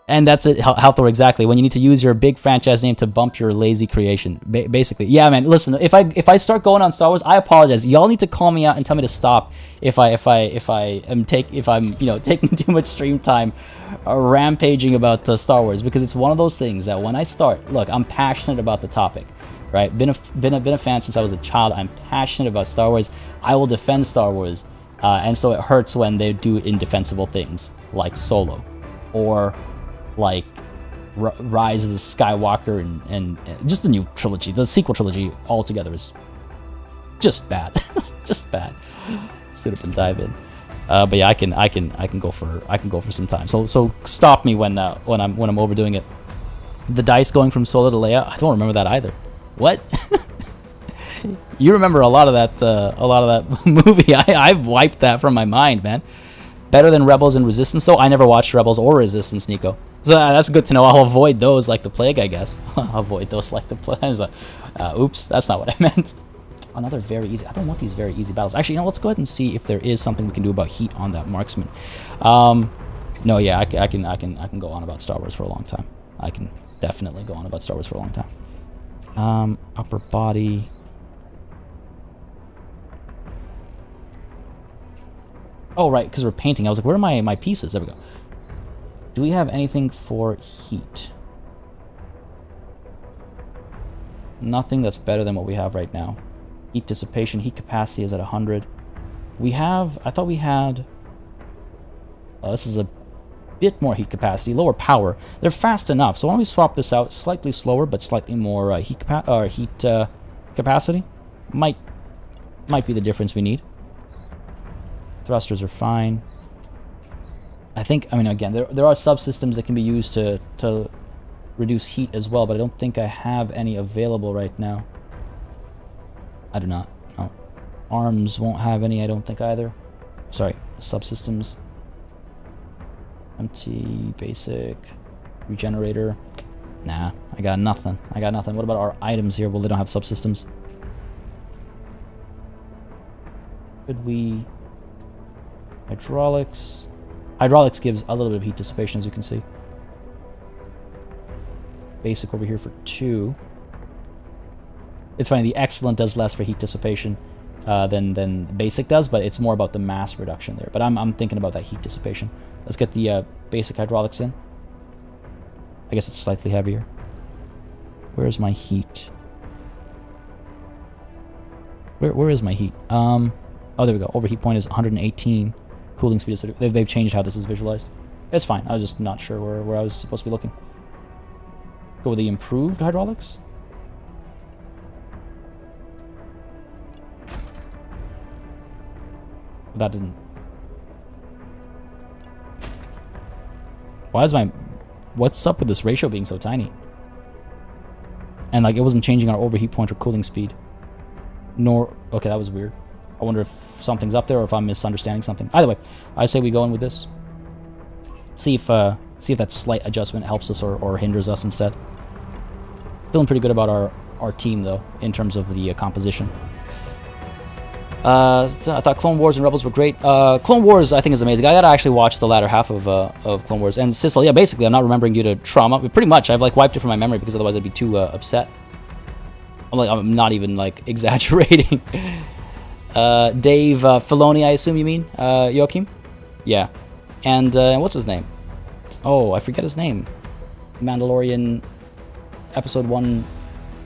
And that's it, Halthor, exactly. When you need to use your big franchise name to bump your lazy creation, basically. Yeah, man. Listen, if I start going on Star Wars, I apologize. Y'all need to call me out and tell me to stop if I'm taking too much stream time, rampaging about Star Wars, because it's one of those things that when I start, look, I'm passionate about the topic, right? Been a fan since I was a child. I'm passionate about Star Wars. I will defend Star Wars, and so it hurts when they do indefensible things like Solo, or like Rise of the Skywalker and just the new trilogy, the sequel trilogy altogether is just bad, just bad. Sit up and dive in. But yeah, I can go for some time. So stop me when I'm overdoing it. The dice going from Solo to Leia, I don't remember that either. What? You remember a lot of that movie. I've wiped that from my mind, man. Better than Rebels and Resistance, though? I never watched Rebels or Resistance, Nico. So that's good to know. I'll avoid those like the plague, I guess. I'll avoid those like the plague. I was like, oops, that's not what I meant. Another very easy. I don't want these very easy battles. Actually, let's go ahead and see if there is something we can do about heat on that marksman. No, yeah, I can go on about Star Wars for a long time. I can definitely go on about Star Wars for a long time. Upper body. Oh, right, because we're painting. I was like, where are my pieces? There we go. Do we have anything for heat? Nothing that's better than what we have right now. Heat dissipation, heat capacity is at 100. We have... I thought we had... this is a bit more heat capacity, lower power. They're fast enough, so why don't we swap this out? Slightly slower, but slightly more heat capacity. Might be the difference we need. Thrusters are fine. I think, I mean, again, there are subsystems that can be used to reduce heat as well, but I don't think I have any available right now. I do not. No. Arms won't have any, I don't think either. Sorry, subsystems. Empty, basic, regenerator. Nah, I got nothing. I got nothing. What about our items here? Well, they don't have subsystems. Could we... Hydraulics. Hydraulics gives a little bit of heat dissipation, as you can see. Basic over here for 2. It's funny, the excellent does less for heat dissipation than basic does, but it's more about the mass reduction there. But I'm thinking about that heat dissipation. Let's get the basic hydraulics in. I guess it's slightly heavier. Where's my heat? Where is my heat? Oh, there we go. Overheat point is 118. Cooling speed is... They've changed how this is visualized. It's fine. I was just not sure where I was supposed to be looking. Go with the improved hydraulics. That didn't... Why is my... What's up with this ratio being so tiny? And, like, it wasn't changing our overheat point or cooling speed. Nor... Okay, that was weird. I wonder if something's up there or if I'm misunderstanding something. Either way, I say we go in with this. See if that slight adjustment helps us or hinders us instead. Feeling pretty good about our team, though, in terms of the composition. I thought Clone Wars and Rebels were great. Clone Wars, I think, is amazing. I gotta actually watch the latter half of Clone Wars. And Sissel, yeah, basically, I'm not remembering due to trauma. But pretty much, I've, like, wiped it from my memory because otherwise I'd be too upset. I'm not even, like, exaggerating. Dave Filoni, I assume you mean, Joachim? Yeah. And what's his name? Oh, I forget his name. Mandalorian Episode 1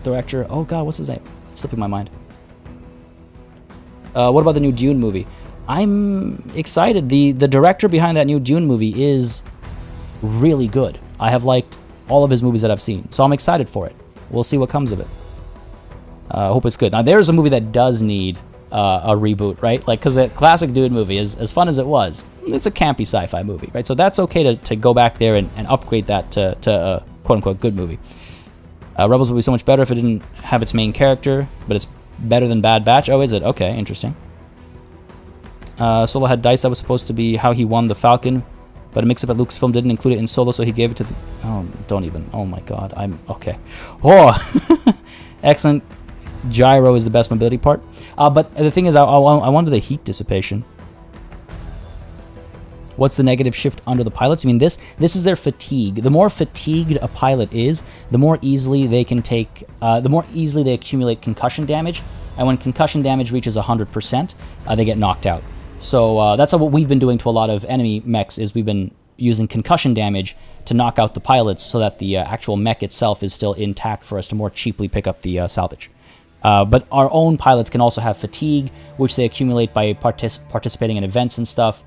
director. Oh, God, what's his name? It's slipping my mind. What about the new Dune movie? I'm excited. The director behind that new Dune movie is really good. I have liked all of his movies that I've seen, so I'm excited for it. We'll see what comes of it. I hope it's good. Now, there's a movie that does need a reboot, right? Like, because the classic Dune movie, is as fun as it was, it's a campy sci-fi movie, right? So that's okay to go back there and upgrade that to a quote-unquote good movie. Rebels would be so much better if it didn't have its main character, but it's better than Bad Batch. Oh, is it? Okay, interesting. Solo had dice that was supposed to be how he won the Falcon, but a mix-up at Lucasfilm didn't include it in Solo, so he gave it to the... Oh, don't even... Oh my god, I'm... Okay. Oh! Excellent. Gyro is the best mobility part. But the thing is, I wanted the heat dissipation. What's the negative shift under the pilots? I mean, this is their fatigue. The more fatigued a pilot is, the more easily they can take... the more easily they accumulate concussion damage. And when concussion damage reaches 100%, they get knocked out. So that's what we've been doing to a lot of enemy mechs, is we've been using concussion damage to knock out the pilots so that the actual mech itself is still intact for us to more cheaply pick up the salvage. But our own pilots can also have fatigue, which they accumulate by participating in events and stuff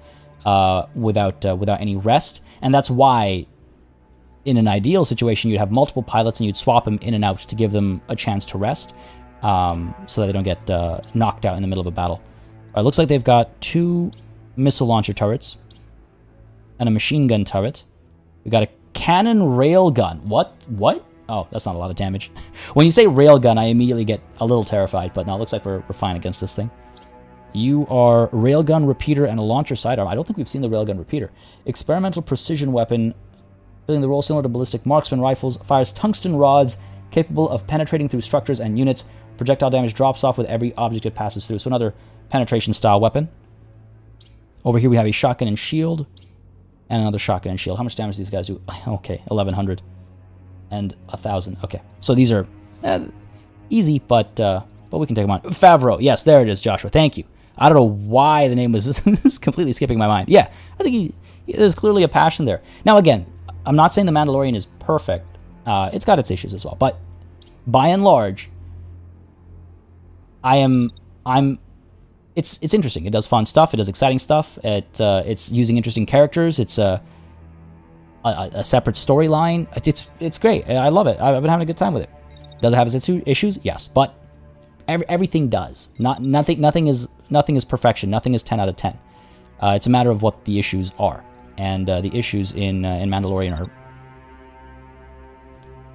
without any rest. And that's why, in an ideal situation, you'd have multiple pilots and you'd swap them in and out to give them a chance to rest, so that they don't get knocked out in the middle of a battle. It looks like they've got 2 missile launcher turrets and a machine gun turret. We got a cannon railgun. What? Oh, that's not a lot of damage. When you say railgun, I immediately get a little terrified, but no, it looks like we're fine against this thing. You are railgun, repeater, and a launcher sidearm. I don't think we've seen the railgun repeater. Experimental precision weapon, filling the role similar to ballistic marksman rifles, fires tungsten rods capable of penetrating through structures and units. Projectile damage drops off with every object it passes through. So another penetration-style weapon. Over here we have a shotgun and shield, and another shotgun and shield. How much damage do these guys do? Okay, 1,100 and 1,000. Okay, so these are easy, but we can take them on. Favreau, yes, there it is, Joshua. Thank you. I don't know why the name was completely skipping my mind. Yeah, I think there's clearly a passion there. Now, again, I'm not saying The Mandalorian is perfect. It's got its issues as well, but by and large, it's interesting. It does fun stuff. It does exciting stuff. It's using interesting characters. It's a separate storyline. It's great. I love it. I've been having a good time with it. Does it have its issues? Yes, but everything does. Nothing is perfection. Nothing is 10 out of 10. It's a matter of what the issues are, and the issues in Mandalorian are,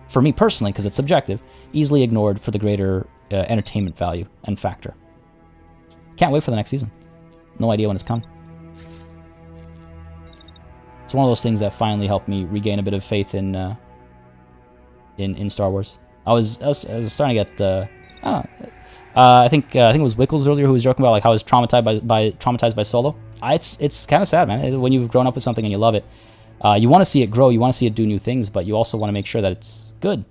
for me personally, because it's subjective, easily ignored for the greater entertainment value and factor. Can't wait for the next season. No idea when it's coming. It's one of those things that finally helped me regain a bit of faith in Star Wars. I was starting to get I think it was Wickles earlier who was joking about like how I was traumatized by Solo. It's kind of sad, man. When you've grown up with something and you love it, you want to see it grow, you want to see it do new things, but you also want to make sure that it's good.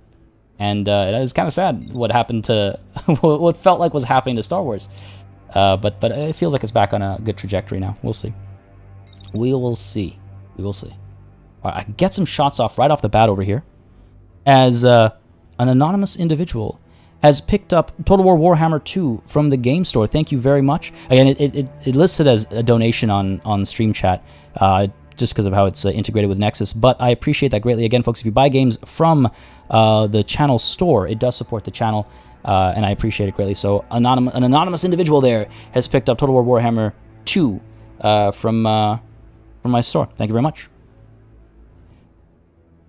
And it is kind of sad what happened to what felt like was happening to Star Wars. But it feels like it's back on a good trajectory now. We'll see. We will see. We will see. All right, I can get some shots off right off the bat over here, as an anonymous individual has picked up Total War Warhammer 2 from the game store. Thank you very much. Again, it listed as a donation on Stream Chat, just because of how it's integrated with Nexus, but I appreciate that greatly. Again, folks, if you buy games from the channel store, it does support the channel, and I appreciate it greatly. So an anonymous individual there has picked up Total War Warhammer 2 from my store. Thank you very much.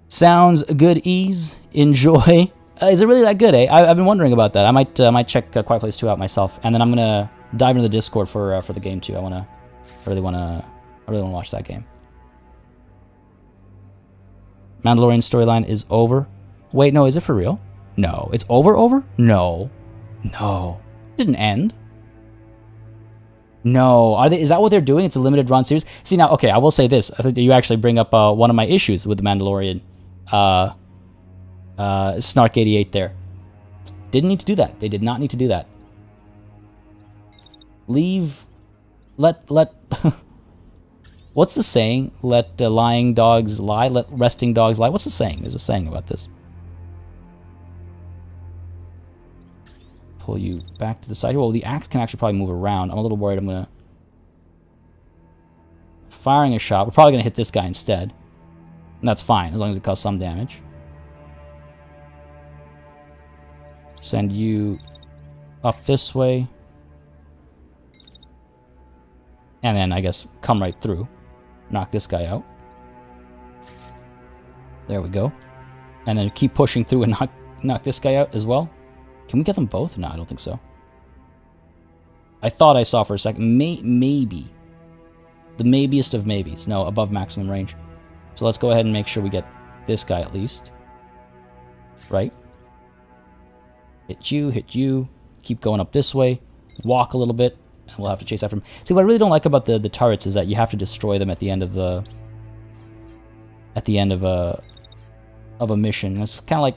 Sounds good, ease, enjoy. Is it really that good, eh? I've been wondering about that. I might check Quiet Place 2 out myself, and then I'm gonna dive into the Discord for the game too. I really wanna watch that game. Mandalorian storyline is over. Wait, no, is it for real? No, it's over? No, it didn't end. No, is that what they're doing? It's a limited run series. See now, okay, I will say this. I think you actually bring up one of my issues with the Mandalorian. Snark 88 there. Didn't need to do that. They did not need to do that. Let what's the saying? Let lying dogs lie, let resting dogs lie. What's the saying? There's a saying about this. Pull you back to the side. Well, the axe can actually probably move around. I'm a little worried I'm gonna firing a shot. We're probably gonna hit this guy instead. And that's fine, as long as it causes some damage. Send you up this way. And then, I guess, come right through. Knock this guy out. There we go. And then keep pushing through and knock this guy out as well. Can we get them both? No, I don't think so. I thought I saw for a second. Maybe. The maybeest of maybes. No, above maximum range. So let's go ahead and make sure we get this guy at least. Right? Hit you. Keep going up this way. Walk a little bit. And we'll have to chase after him. See, what I really don't like about the turrets is that you have to destroy them at the end of a mission. It's kind of like,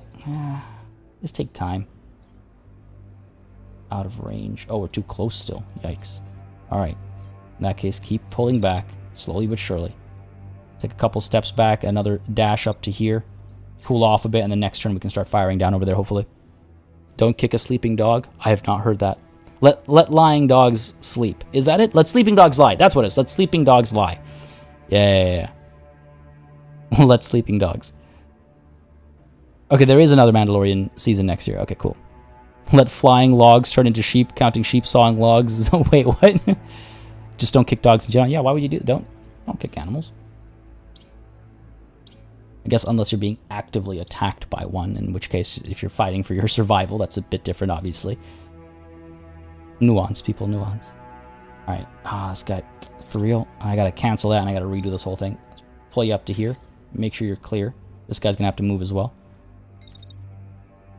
just take time. Out of range. Oh, we're too close still. Yikes. Alright. In that case, keep pulling back. Slowly but surely. Take a couple steps back. Another dash up to here. Cool off a bit. And the next turn we can start firing down over there, hopefully. Don't kick a sleeping dog. I have not heard that. Let lying dogs sleep. Is that it? Let sleeping dogs lie. That's what it is. Let sleeping dogs lie. Yeah. Let sleeping dogs. Okay, there is another Mandalorian season next year. Okay, cool. Let flying logs turn into sheep, counting sheep, sawing logs. Wait, what? Just don't kick dogs in general. Yeah, why would you do that? Don't kick animals. guess unless you're being actively attacked by one, in which case, if you're fighting for your survival, that's a bit different, obviously. Nuance, people, nuance. Alright, this guy, for real, I gotta cancel that and I gotta redo this whole thing. Let's pull you up to here, make sure you're clear. This guy's gonna have to move as well.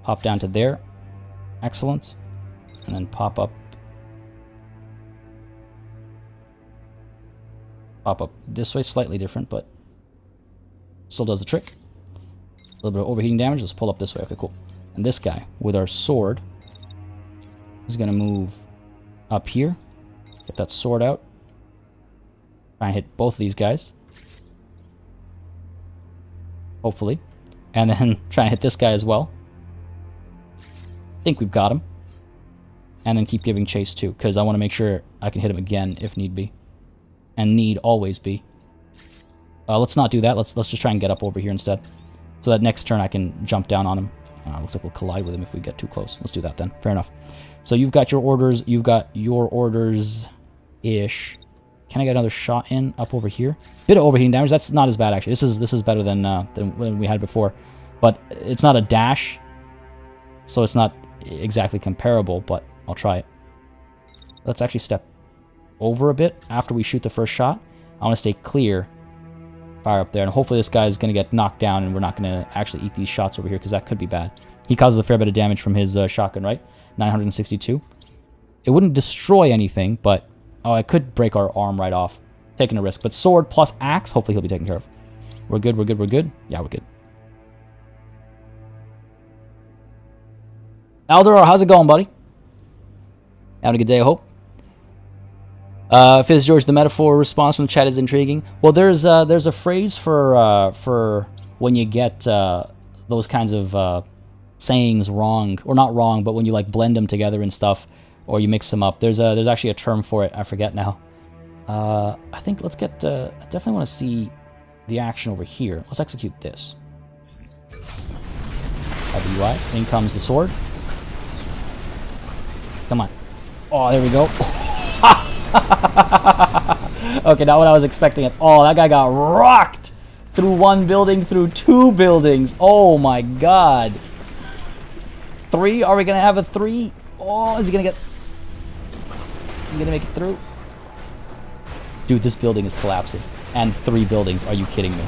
Pop down to there. Excellent. And then pop up. Pop up this way, slightly different, but still does the trick. A little bit of overheating damage. Let's pull up this way. Okay, cool. And this guy, with our sword, is going to move up here. Get that sword out. Try and hit both of these guys. Hopefully. And then try and hit this guy as well. I think we've got him. And then keep giving chase too, because I want to make sure I can hit him again if need be. And need always be. Let's not do that. Let's just try and get up over here instead. So that next turn I can jump down on him. Looks like we'll collide with him if we get too close. Let's do that then. Fair enough. So you've got your orders. You've got your orders-ish. Can I get another shot in up over here? Bit of overheating damage. That's not as bad actually. This is better than when we had before. But it's not a dash, so it's not exactly comparable. But I'll try it. Let's actually step over a bit after we shoot the first shot. I want to stay clear. Fire up there, and hopefully this guy is going to get knocked down, and we're not going to actually eat these shots over here, because that could be bad. He causes a fair bit of damage from his shotgun, right? 962. It wouldn't destroy anything, but... Oh, I could break our arm right off. Taking a risk. But sword plus axe, hopefully he'll be taken care of. We're good, we're good, we're good. Yeah, we're good. Aldor, how's it going, buddy? Having a good day, I hope. Fizz George, the metaphor response from the chat is intriguing. Well, there's a phrase for when you get those kinds of sayings wrong, or not wrong, but when you like blend them together and stuff, or you mix them up. There's actually a term for it. I forget now. I think let's get. I definitely want to see the action over here. Let's execute this. UI. In comes the sword. Come on. Oh, there we go. Okay, not what I was expecting at all. That guy got rocked through one building, through two buildings. Oh my god. 3? Are we gonna have a 3? Oh, is he gonna get... Is he gonna make it through? Dude, this building is collapsing. And 3 buildings. Are you kidding me?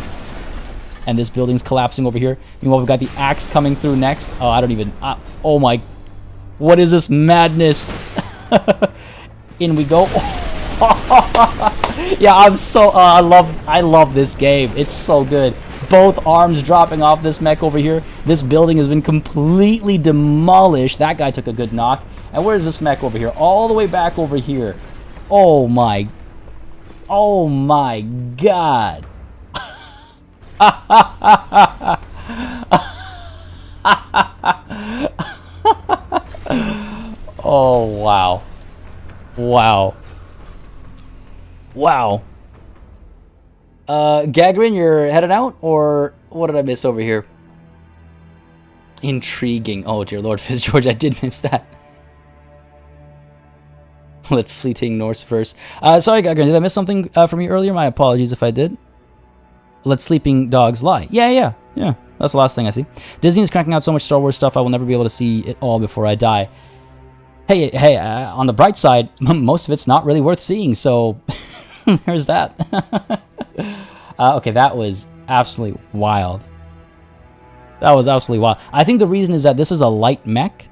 And this building's collapsing over here. Meanwhile, we've got the axe coming through next. Oh, I don't even... oh my... What is this madness? In we go. Yeah, I'm so... I love this game. It's so good. Both arms dropping off this mech over here. This building has been completely demolished. That guy took a good knock. And where's this mech over here? All the way back over here. Oh my... Oh my god. Oh, wow. Wow. Wow. Gagrin, you're heading out? Or what did I miss over here? Intriguing. Oh, dear Lord, Fizz George, I did miss that. Let fleeting Norse verse. Sorry, Gagrin, did I miss something from you earlier? My apologies if I did. Let sleeping dogs lie. Yeah. That's the last thing I see. Disney is cranking out so much Star Wars stuff, I will never be able to see it all before I die. Hey, on the bright side, most of it's not really worth seeing, so there's that. Okay, that was absolutely wild. That was absolutely wild. I think the reason is that this is a light mech.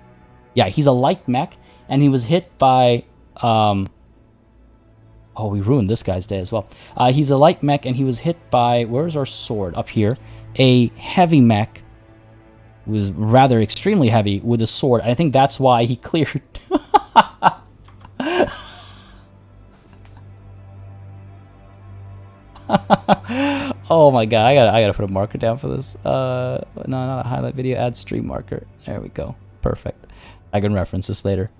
Yeah, he's a light mech, and he was hit by... Oh, we ruined this guy's day as well. He's a light mech, and he was hit by... Where's our sword? Up here. A heavy mech. Was rather extremely heavy with a sword. I think that's why he cleared. Oh my god, I gotta put a marker down for this. No, not a highlight video, add stream marker. There we go. Perfect. I can reference this later.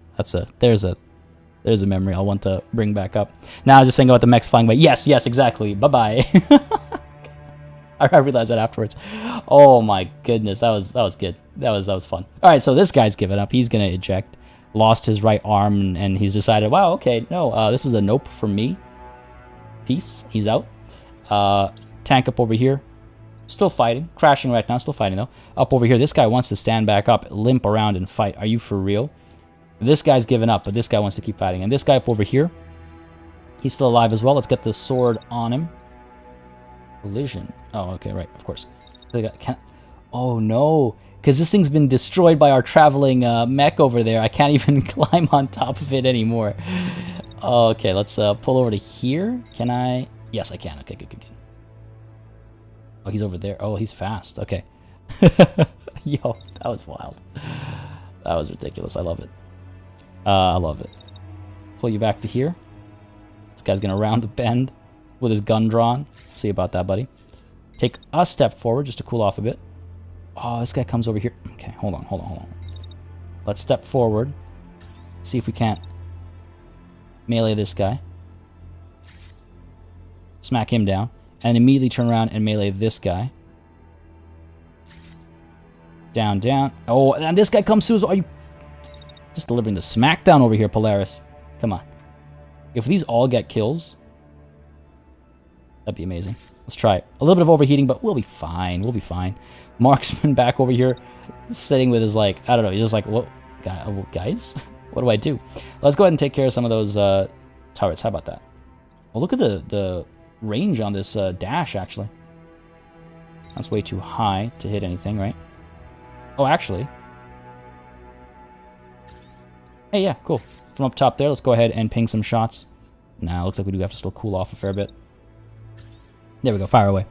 There's a memory I'll want to bring back up. Now I was just saying about the mechs flying by. Yes, exactly. Bye-bye. I realized that afterwards. Oh my goodness, that was good. That was fun. All right, so this guy's given up. He's gonna eject. Lost his right arm, and he's decided, wow, okay, no, this is a nope for me. Peace. He's out. Tank up over here. Still fighting. Crashing right now. Still fighting, though. Up over here. This guy wants to stand back up, limp around, and fight. Are you for real? This guy's given up, but this guy wants to keep fighting. And this guy up over here, he's still alive as well. Let's get the sword on him. Collision. Oh, okay, right. Of course. Oh, no. Because this thing's been destroyed by our traveling mech over there. I can't even climb on top of it anymore. Okay, let's pull over to here. Can I? Yes, I can. Okay, good, good, good. Oh, he's over there. Oh, he's fast. Okay. Yo, that was wild. That was ridiculous. I love it. I love it. Pull you back to here. This guy's going to round the bend with his gun drawn. See about that, buddy. Take a step forward just to cool off a bit. Oh, this guy comes over here. Okay, hold on, hold on, hold on. Let's step forward. See if we can't melee this guy. Smack him down. And immediately turn around and melee this guy. Down, down. Oh, and this guy comes through. Are you just delivering the smackdown over here, Polaris? Come on. If these all get kills, that'd be amazing. Let's try it. A little bit of overheating, but we'll be fine. We'll be fine. Marksman back over here, sitting with his, like, I don't know. He's just like, what, guys? What do I do? Let's go ahead and take care of some of those turrets. How about that? Oh, look at the range on this dash, actually. That's way too high to hit anything, right? Oh, actually. Hey, yeah, cool. From up top there, let's go ahead and ping some shots. Nah, looks like we do have to still cool off a fair bit. There we go, fire away.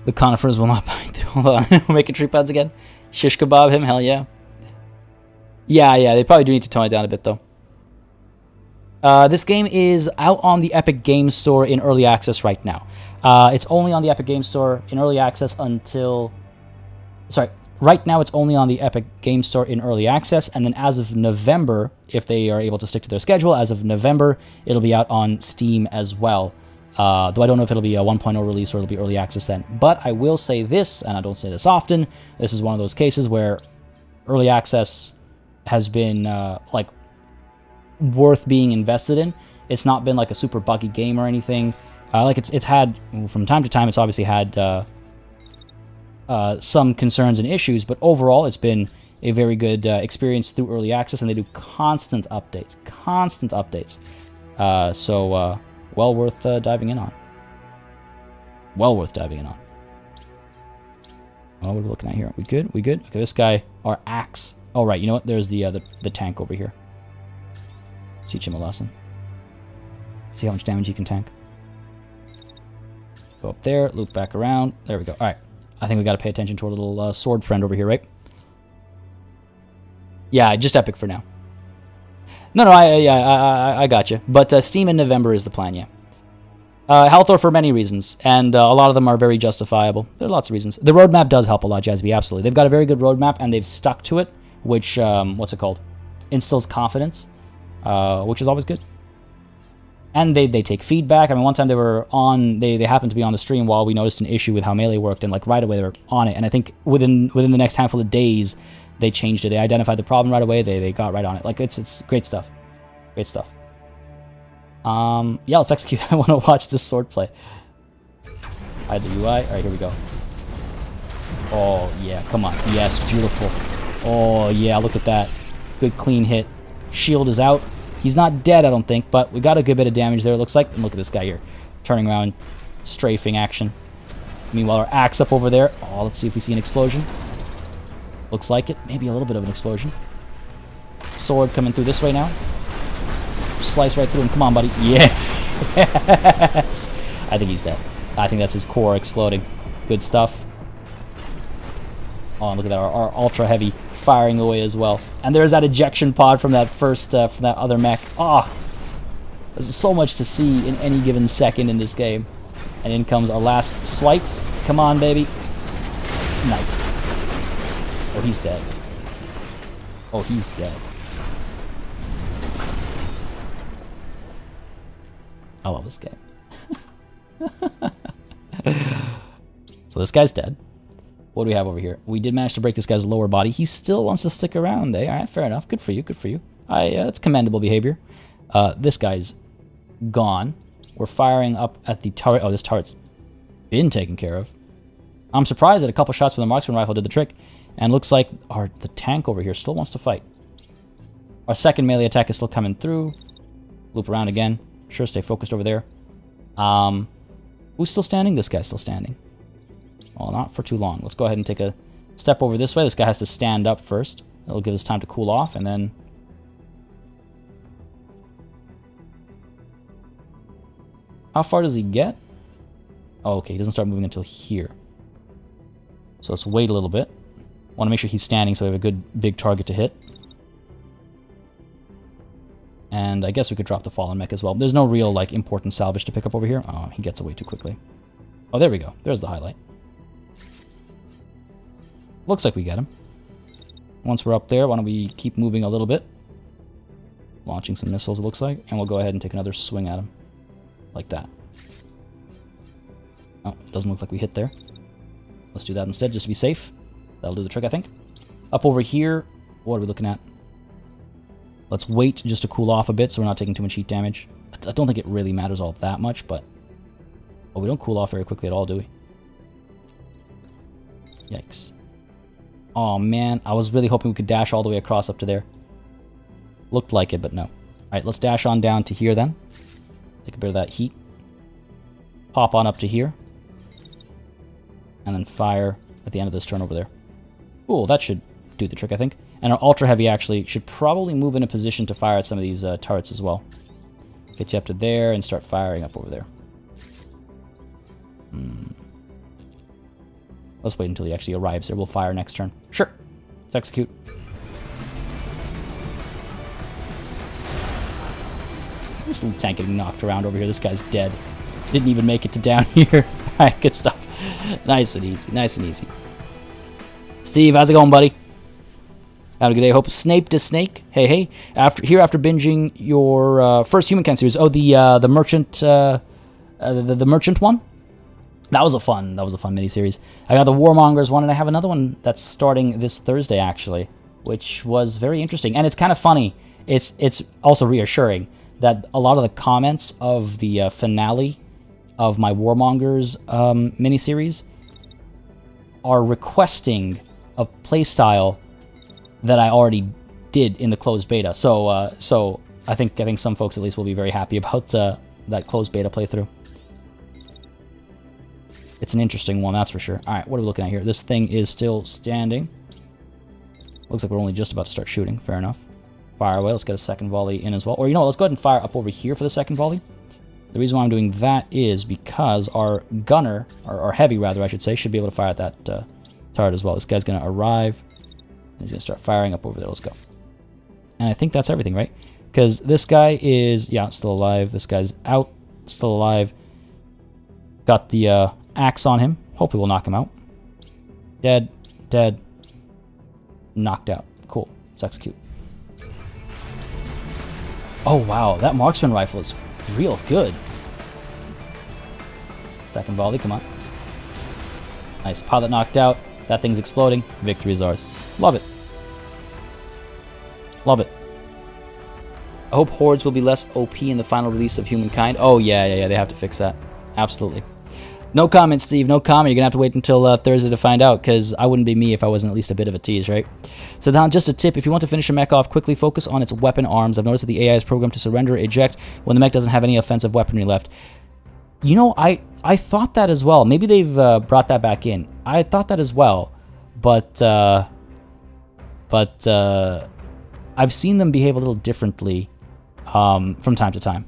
The conifers will not bite through. Hold on, we're making tree pads again. Shish kebab him, hell yeah. Yeah, they probably do need to tone it down a bit, though. This game is out on the Epic Games Store in Early Access right now. It's only on the Epic Games Store in Early Access until... Sorry, right now it's only on the Epic Games Store in Early Access, and then as of November, if they are able to stick to their schedule, as of November, it'll be out on Steam as well. Though I don't know if it'll be a 1.0 release or it'll be Early Access then. But I will say this, and I don't say this often, this is one of those cases where Early Access has been, like, worth being invested in. It's not been like a super buggy game or anything. Like it's had, from time to time, it's obviously had some concerns and issues, but overall it's been a very good experience through Early Access, and they do constant updates. So well worth diving in on. Well worth diving in on. Oh, what are we looking at here? We good? We good? Okay, this guy, our axe. Oh, right, you know what? There's the tank over here. Teach him a lesson. See how much damage he can tank. Go up there, loop back around. There we go. All right. I think we got to pay attention to our little sword friend over here, right? Yeah, just Epic for now. No, I got you. But Steam in November is the plan, yeah. Healthor for many reasons, and a lot of them are very justifiable. There are lots of reasons. The roadmap does help a lot, Jazby, absolutely. They've got a very good roadmap, and they've stuck to it, which, what's it called? Instills confidence, which is always good. And they take feedback. I mean, one time they were on, they happened to be on the stream while we noticed an issue with how Melee worked, and like right away they were on it. And I think within the next handful of days, they changed it. They identified the problem right away. They got right on it. Like it's great stuff. Great stuff. Yeah, let's execute. I want to watch this sword play. Hide the UI. All right, here we go. Oh yeah, come on. Yes, beautiful. Oh yeah, look at that. Good clean hit. Shield is out. He's not dead, I don't think, but we got a good bit of damage there, it looks like. And look at this guy here. Turning around, strafing action. Meanwhile, our axe up over there. Oh, let's see if we see an explosion. Looks like it. Maybe a little bit of an explosion. Sword coming through this way now. Slice right through him. Come on, buddy. Yeah. Yes. I think he's dead. I think that's his core exploding. Good stuff. Oh, and look at that. Our ultra heavy firing away as well. And there's that ejection pod from that first, from that other mech. Oh, there's so much to see in any given second in this game. And in comes our last swipe. Come on, baby. Nice. Oh, he's dead. Oh, he's dead. I love this game. So this guy's dead. What do we have over here? We did manage to break this guy's lower body. He still wants to stick around, eh? All right, fair enough. Good for you, good for you. That's commendable behavior. This guy's gone. We're firing up at the turret. Oh, this turret's been taken care of. I'm surprised that a couple shots from the marksman rifle did the trick. And looks like the tank over here still wants to fight. Our second melee attack is still coming through. Loop around again. Sure, stay focused over there. Who's still standing? This guy's still standing. Well, not for too long. Let's go ahead and take a step over this way. This guy has to stand up first. It'll give us time to cool off, and then... How far does he get? Oh, okay, he doesn't start moving until here. So let's wait a little bit. Want to make sure he's standing so we have a good big target to hit. And I guess we could drop the fallen mech as well. There's no real like important salvage to pick up over here. Oh, he gets away too quickly. Oh, there we go. There's the highlight. Looks like we get him. Once we're up there, why don't we keep moving a little bit. Launching some missiles, it looks like. And we'll go ahead and take another swing at him. Like that. Oh, doesn't look like we hit there. Let's do that instead, just to be safe. That'll do the trick, I think. Up over here, what are we looking at? Let's wait just to cool off a bit so we're not taking too much heat damage. I don't think it really matters all that much, but... Oh, we don't cool off very quickly at all, do we? Yikes. Oh, man. I was really hoping we could dash all the way across up to there. Looked like it, but no. Alright, let's dash on down to here then. Take a bit of that heat. Pop on up to here. And then fire at the end of this turn over there. Cool, that should do the trick, I think. And our Ultra Heavy actually should probably move in a position to fire at some of these turrets as well. Get you up to there and start firing up over there. Let's wait until he actually arrives there. We'll fire next turn. Sure. Let's execute. This little tank getting knocked around over here. This guy's dead. Didn't even make it to down here. Alright, good stuff. Nice and easy. Nice and easy. Steve, how's it going, buddy? Have a good day. Hope Snape to Snake. Hey, hey. After binging your first Humankind series. Oh, the merchant, the merchant one. That was a fun miniseries. I got the Warmongers one, and I have another one that's starting this Thursday actually, which was very interesting, and it's kind of funny. It's also reassuring that a lot of the comments of the finale of my Warmongers miniseries are requesting a playstyle that I already did in the closed beta. So so I think some folks at least will be very happy about that closed beta playthrough. It's an interesting one, that's for sure. All right, what are we looking at here? This thing is still standing. Looks like we're only just about to start shooting. Fair enough. Fire away. Let's get a second volley in as well. Or you know what? Let's go ahead and fire up over here for the second volley. The reason why I'm doing that is because our gunner, or heavy rather, I should say, should be able to fire at that turret as well. This guy's going to arrive. He's going to start firing up over there. Let's go. And I think that's everything, right? Because this guy is, yeah, still alive. This guy's out, still alive. Got the axe on him. Hopefully we'll knock him out. Dead, dead, knocked out. Cool. Let's execute. Oh, wow. That marksman rifle is real good. Second volley, come on. Nice. Pilot knocked out. That thing's exploding. Victory is ours. Love it. Love it. I hope hordes will be less OP in the final release of Humankind. Oh, yeah. They have to fix that. Absolutely. No comment, Steve. No comment. You're going to have to wait until Thursday to find out, because I wouldn't be me if I wasn't at least a bit of a tease, right? So then, just a tip. If you want to finish a mech off, quickly focus on its weapon arms. I've noticed that the AI is programmed to surrender, eject, when the mech doesn't have any offensive weaponry left. You know, I thought that as well. Maybe they've brought that back in. I thought that as well. But I've seen them behave a little differently from time to time.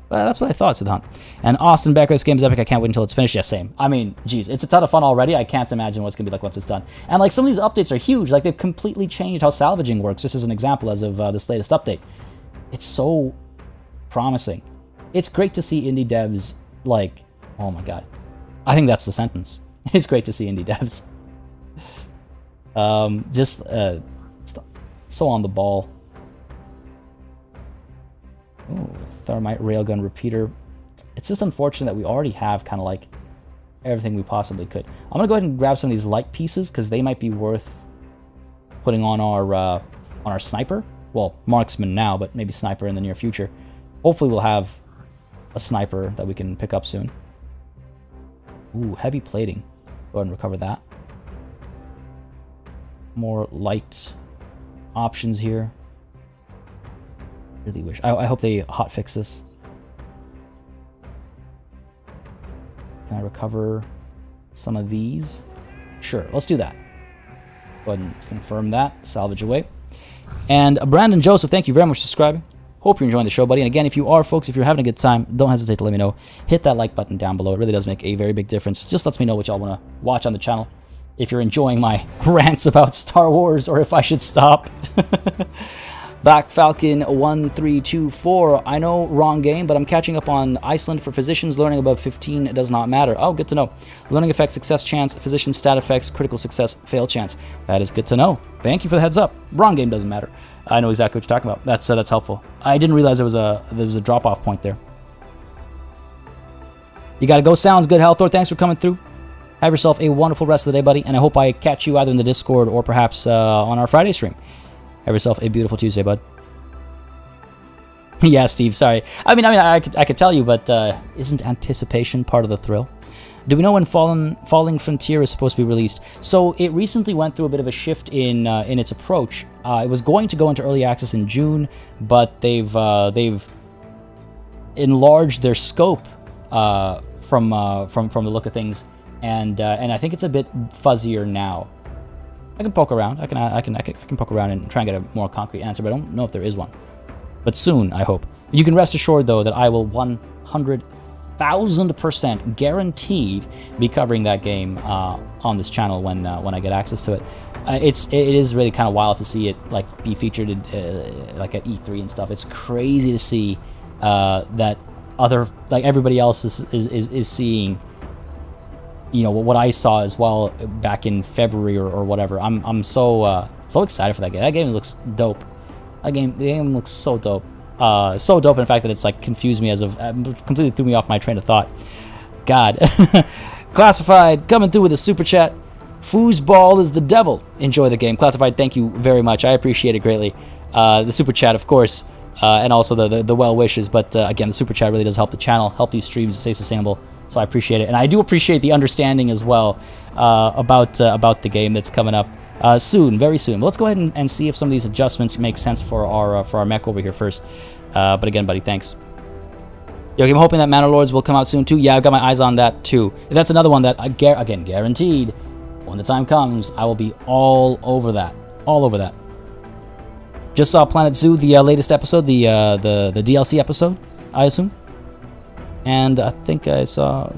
That's what I thought, Siddhant. And Austin Becker, this game's epic. I can't wait until it's finished. Yeah, same. I mean, geez, it's a ton of fun already. I can't imagine what it's going to be like once it's done. And, like, some of these updates are huge. Like, they've completely changed how salvaging works, just as an example, as of this latest update. It's so promising. It's great to see indie devs, like, oh my god. I think that's the sentence. It's great to see indie devs. Just so on the ball. Ooh, thermite railgun repeater. It's just unfortunate that we already have kind of like everything we possibly could. I'm gonna go ahead and grab some of these light pieces because they might be worth putting on our sniper. Well, marksman now, but maybe sniper in the near future. Hopefully we'll have a sniper that we can pick up soon. Ooh, heavy plating. Go ahead and recover that. More light options here. Really wish. I hope they hotfix this. Can I recover some of these? Sure, let's do that. Go ahead and confirm that. Salvage away. And Brandon Joseph, thank you very much for subscribing. Hope you're enjoying the show, buddy. And again, if you are, folks, if you're having a good time, don't hesitate to let me know. Hit that like button down below. It really does make a very big difference. Just lets me know what y'all want to watch on the channel. If you're enjoying my rants about Star Wars, or if I should stop. Black Falcon 1324. I know, wrong game, but I'm catching up on Iceland for physicians. Learning above 15 does not matter. Oh, good to know. Learning effects, success chance, physician stat effects, critical success, fail chance. That is good to know. Thank you for the heads up. Wrong game doesn't matter. I know exactly what you're talking about. That's helpful. I didn't realize there was a drop-off point there. You gotta go. Sounds good, Halthor. Thanks for coming through. Have yourself a wonderful rest of the day, buddy, and I hope I catch you either in the Discord or perhaps on our Friday stream. Have yourself a beautiful Tuesday, bud. Yeah, Steve, sorry. I mean, I could tell you, but isn't anticipation part of the thrill? Do we know when Falling Frontier is supposed to be released? So it recently went through a bit of a shift in its approach. It was going to go into early access in June, but they've enlarged their scope from the look of things, and I think it's a bit fuzzier now. I can poke around. I can poke around and try and get a more concrete answer, but I don't know if there is one. But soon, I hope. You can rest assured, though, that I will 100,000% guaranteed be covering that game on this channel when I get access to it. It is really kind of wild to see it like be featured in, like at E3 and stuff. It's crazy to see that everybody else is seeing. You know what I saw as well back in February or whatever. I'm so excited for that game. That game looks dope. The game looks so dope. So dope in fact that it's like confused me completely threw me off my train of thought. God. Classified coming through with a super chat. Foosball is the devil. Enjoy the game. Classified, thank you very much. I appreciate it greatly. The super chat, of course, and also the well wishes. But again, the super chat really does help the channel, help these streams stay sustainable. So I appreciate it, and I do appreciate the understanding as well about the game that's coming up soon, very soon. But let's go ahead and see if some of these adjustments make sense for our mech over here first. But again, buddy, thanks. Yo, I'm hoping that Manor Lords will come out soon too. Yeah, I've got my eyes on that too. That's another one that again guaranteed. When the time comes, I will be all over that. All over that. Just saw Planet Zoo, the latest episode, the DLC episode, I assume. And I think I saw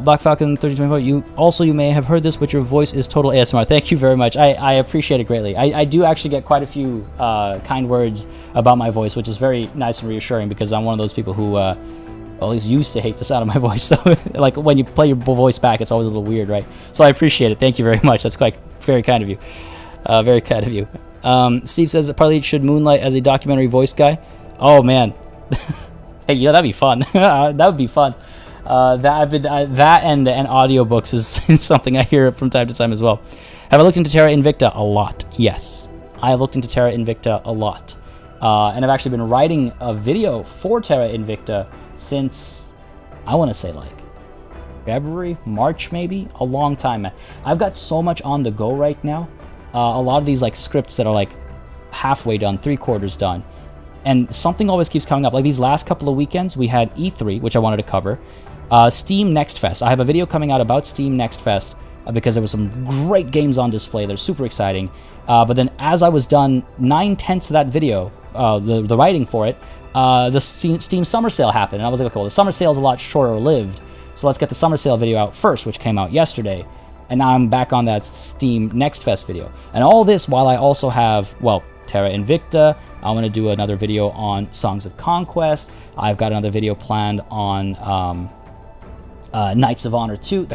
Black Falcon 3024. You may have heard this, but your voice is total ASMR. Thank you very much. I appreciate it greatly. I do actually get quite a few kind words about my voice, which is very nice and reassuring because I'm one of those people who at least used to hate the sound of my voice. So like when you play your voice back, it's always a little weird, right? So I appreciate it. Thank you very much. That's quite very kind of you. Very kind of you. Steve says that probably should moonlight as a documentary voice guy. Oh man. Hey, you know, that'd be fun. That would be fun. That and audiobooks is something I hear from time to time as well. Have I looked into Terra Invicta? A lot. Yes. I have looked into Terra Invicta a lot. And I've actually been writing a video for Terra Invicta since, I want to say like February, March maybe? A long time. I've got so much on the go right now. A lot of these like scripts that are like halfway done, 3/4 done. And something always keeps coming up. Like these last couple of weekends, we had E3, which I wanted to cover. Steam Next Fest. I have a video coming out about Steam Next Fest because there were some great games on display. They're super exciting. But then as I was done 9/10 of that video, the writing for it, the Steam Summer Sale happened. And I was like, okay, well, the Summer Sale is a lot shorter lived. So let's get the Summer Sale video out first, which came out yesterday. And now I'm back on that Steam Next Fest video. And all this while I also have, well, Terra Invicta. I'm going to do another video on Songs of Conquest. I've got another video planned on Knights of Honor 2.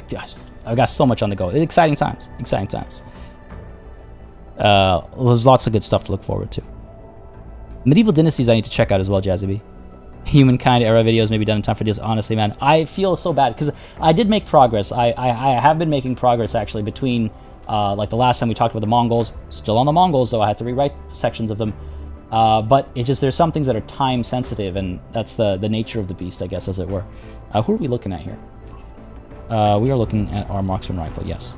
I've got so much on the go. Exciting times. Exciting times. There's lots of good stuff to look forward to. Medieval Dynasties I need to check out as well, Jazzy B. Humankind era videos may be done in time for deals. Honestly, man, I feel so bad because I did make progress. I have been making progress actually between like the last time we talked about the Mongols. Still on the Mongols, though I had to rewrite sections of them. But it's just there's some things that are time sensitive, and that's the nature of the beast, I guess, as it were. Who are we looking at here? We are looking at our marksman rifle, yes.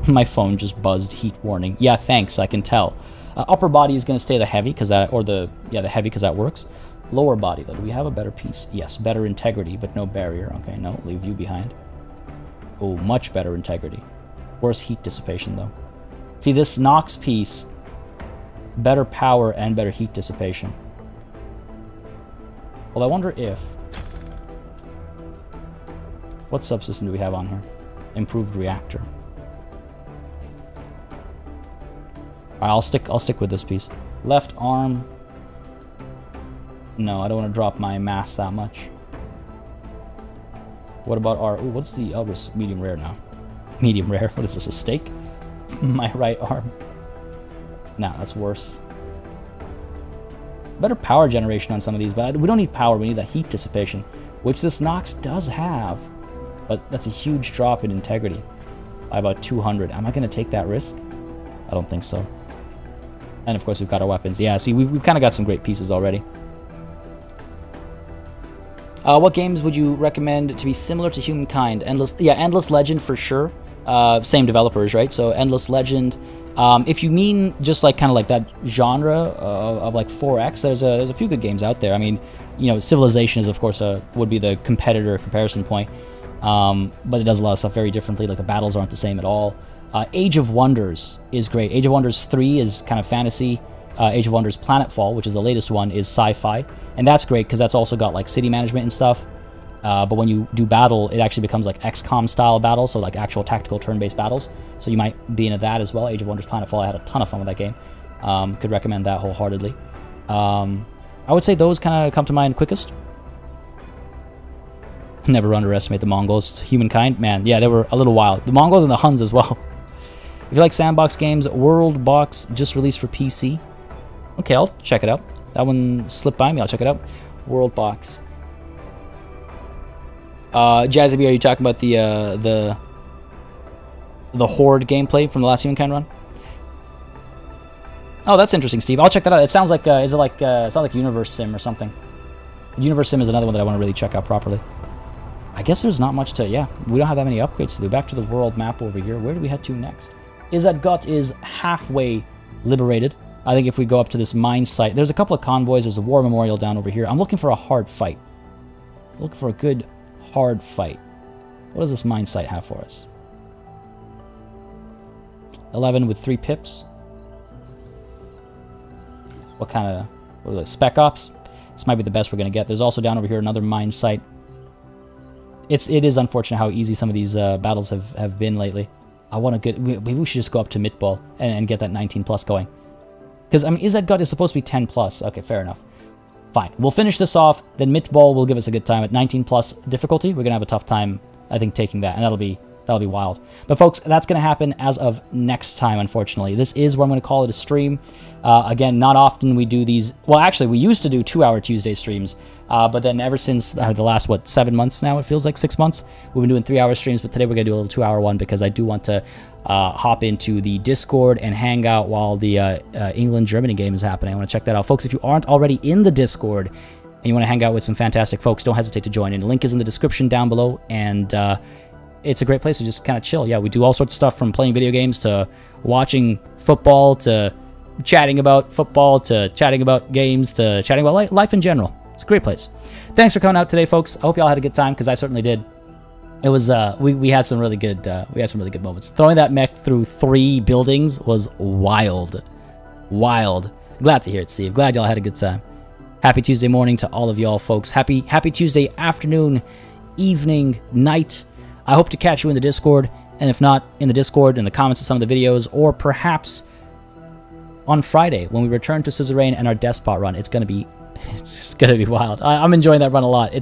My phone just buzzed, heat warning. Yeah, thanks, I can tell. Upper body is going to stay the heavy, because that, or the heavy, because that works. Lower body, though, do we have a better piece? Yes, better integrity, but no barrier. Okay, no, leave you behind. Oh, much better integrity. Worse heat dissipation, though. See, this Nox piece, better power and better heat dissipation. Well, I wonder if... What subsystem do we have on here? Improved reactor. Alright, I'll stick with this piece. Left arm. No, I don't want to drop my mass that much. What about our... Ooh, what's the Elbrus medium rare now? Medium rare. What is this, a steak? My right arm. Nah, that's worse. Better power generation on some of these, but we don't need power, we need that heat dissipation, which this Nox does have. But that's a huge drop in integrity. By about 200. Am I going to take that risk? I don't think so. And of course we've got our weapons. Yeah, see, we've kind of got some great pieces already. What games would you recommend to be similar to Humankind? Endless Legend for sure. Same developers, right? So Endless Legend. If you mean just like kind of like that genre of like 4X, there's a few good games out there. I mean, you know, Civilization is of course would be the comparison point, but it does a lot of stuff very differently. Like the battles aren't the same at all. Age of Wonders is great. Age of Wonders 3 is kind of fantasy. Age of Wonders Planetfall, which is the latest one, is sci-fi, and that's great because that's also got like city management and stuff. But when you do battle, it actually becomes like XCOM style battle, so like actual tactical turn-based battles. So you might be into that as well. Age of Wonders Planetfall, I had a ton of fun with that game. Could recommend that wholeheartedly. I would say those kind of come to mind quickest. Never underestimate the Mongols. Humankind, man, yeah, they were a little wild. The Mongols and the Huns as well. If you like sandbox games, World Box just released for PC. Okay, I'll check it out. That one slipped by me. I'll check it out. World Box. Jazzy B, are you talking about the Horde gameplay from the last Humankind run? Oh, that's interesting, Steve. I'll check that out. It sounds like it sounds like Universe Sim or something. Universe Sim is another one that I want to really check out properly. I guess there's not much to... Yeah, we don't have that many upgrades to do. Back to the world map over here. Where do we head to next? Izzat is halfway liberated. I think if we go up to this mine site... There's a couple of convoys. There's a war memorial down over here. I'm looking for a hard fight. Looking for a good, hard fight. What does this mine site have for us? 11 with 3 pips. What are those? Spec Ops? This might be the best we're going to get. There's also down over here another mine site. It is unfortunate how easy some of these battles have been lately. I want to get... Maybe we should just go up to Mitball and get that 19 plus going. Because, I mean, Izzat is supposed to be 10 plus. Okay, fair enough. Fine. We'll finish this off. Then Mitball will give us a good time. At 19 plus difficulty, we're going to have a tough time, I think, taking that. And that'll be wild. But, folks, that's going to happen as of next time, unfortunately. This is where I'm going to call it a stream. Again, not often we do these... Well, actually, we used to do 2-hour Tuesday streams. But then ever since the last, 7 months now, it feels like 6 months, we've been doing 3-hour streams. But today we're going to do a little 2-hour one because I do want to hop into the Discord and hang out while the England-Germany game is happening. I want to check that out. Folks, if you aren't already in the Discord and you want to hang out with some fantastic folks, don't hesitate to join in. The link is in the description down below, and it's a great place to just kind of chill. Yeah, we do all sorts of stuff from playing video games to watching football to chatting about football to chatting about games to chatting about life in general. It's a great place. Thanks for coming out today, folks. I hope y'all had a good time because I certainly did. It was we had some really good moments. Throwing that mech through 3 buildings was wild. Glad to hear it, Steve. Glad y'all had a good time. Happy Tuesday morning to all of y'all, folks. Happy Tuesday afternoon, evening, night. I hope to catch you in the Discord, and if not in the Discord, in the comments of some of the videos, or perhaps on Friday when we return to Suzerain and our Despot run. It's gonna be wild. I'm enjoying that run a lot.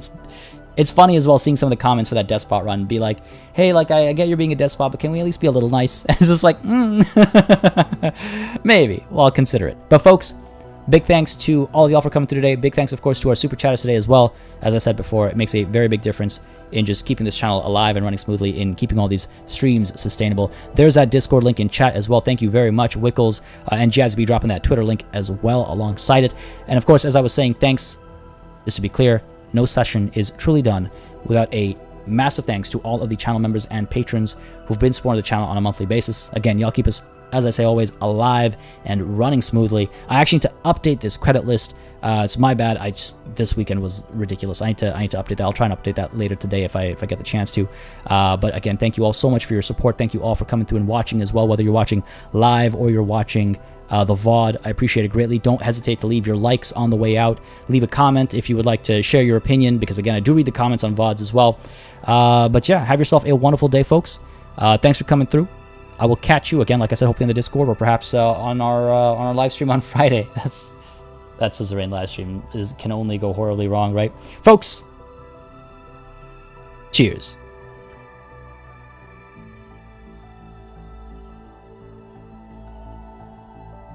It's funny as well seeing some of the comments for that Despot run be like, hey, like I get you're being a Despot, but can we at least be a little nice? It's just like, maybe. Well, I'll consider it. But folks, big thanks to all of y'all for coming through today. Big thanks, of course, to our super chatters today as well. As I said before, it makes a very big difference in just keeping this channel alive and running smoothly, in keeping all these streams sustainable. There's that Discord link in chat as well. Thank you very much, Wickles, and Jazzy dropping that Twitter link as well alongside it. And of course, as I was saying, thanks, just to be clear, no session is truly done without a massive thanks to all of the channel members and patrons who've been supporting the channel on a monthly basis. Again, y'all keep us, as I say always, alive and running smoothly. I actually need to update this credit list. It's my bad. This weekend was ridiculous. I need to update that. I'll try and update that later today if I get the chance to. But again, thank you all so much for your support. Thank you all for coming through and watching as well, whether you're watching live or you're watching the VOD. I appreciate it greatly. Don't hesitate to leave your likes on the way out. Leave a comment if you would like to share your opinion, because again, I do read the comments on VODs as well. But yeah, have yourself a wonderful day, folks. Thanks for coming through. I will catch you again, like I said, hopefully in the Discord, or perhaps on our live stream on Friday. That Scissorain live stream can only go horribly wrong, right? Folks, cheers.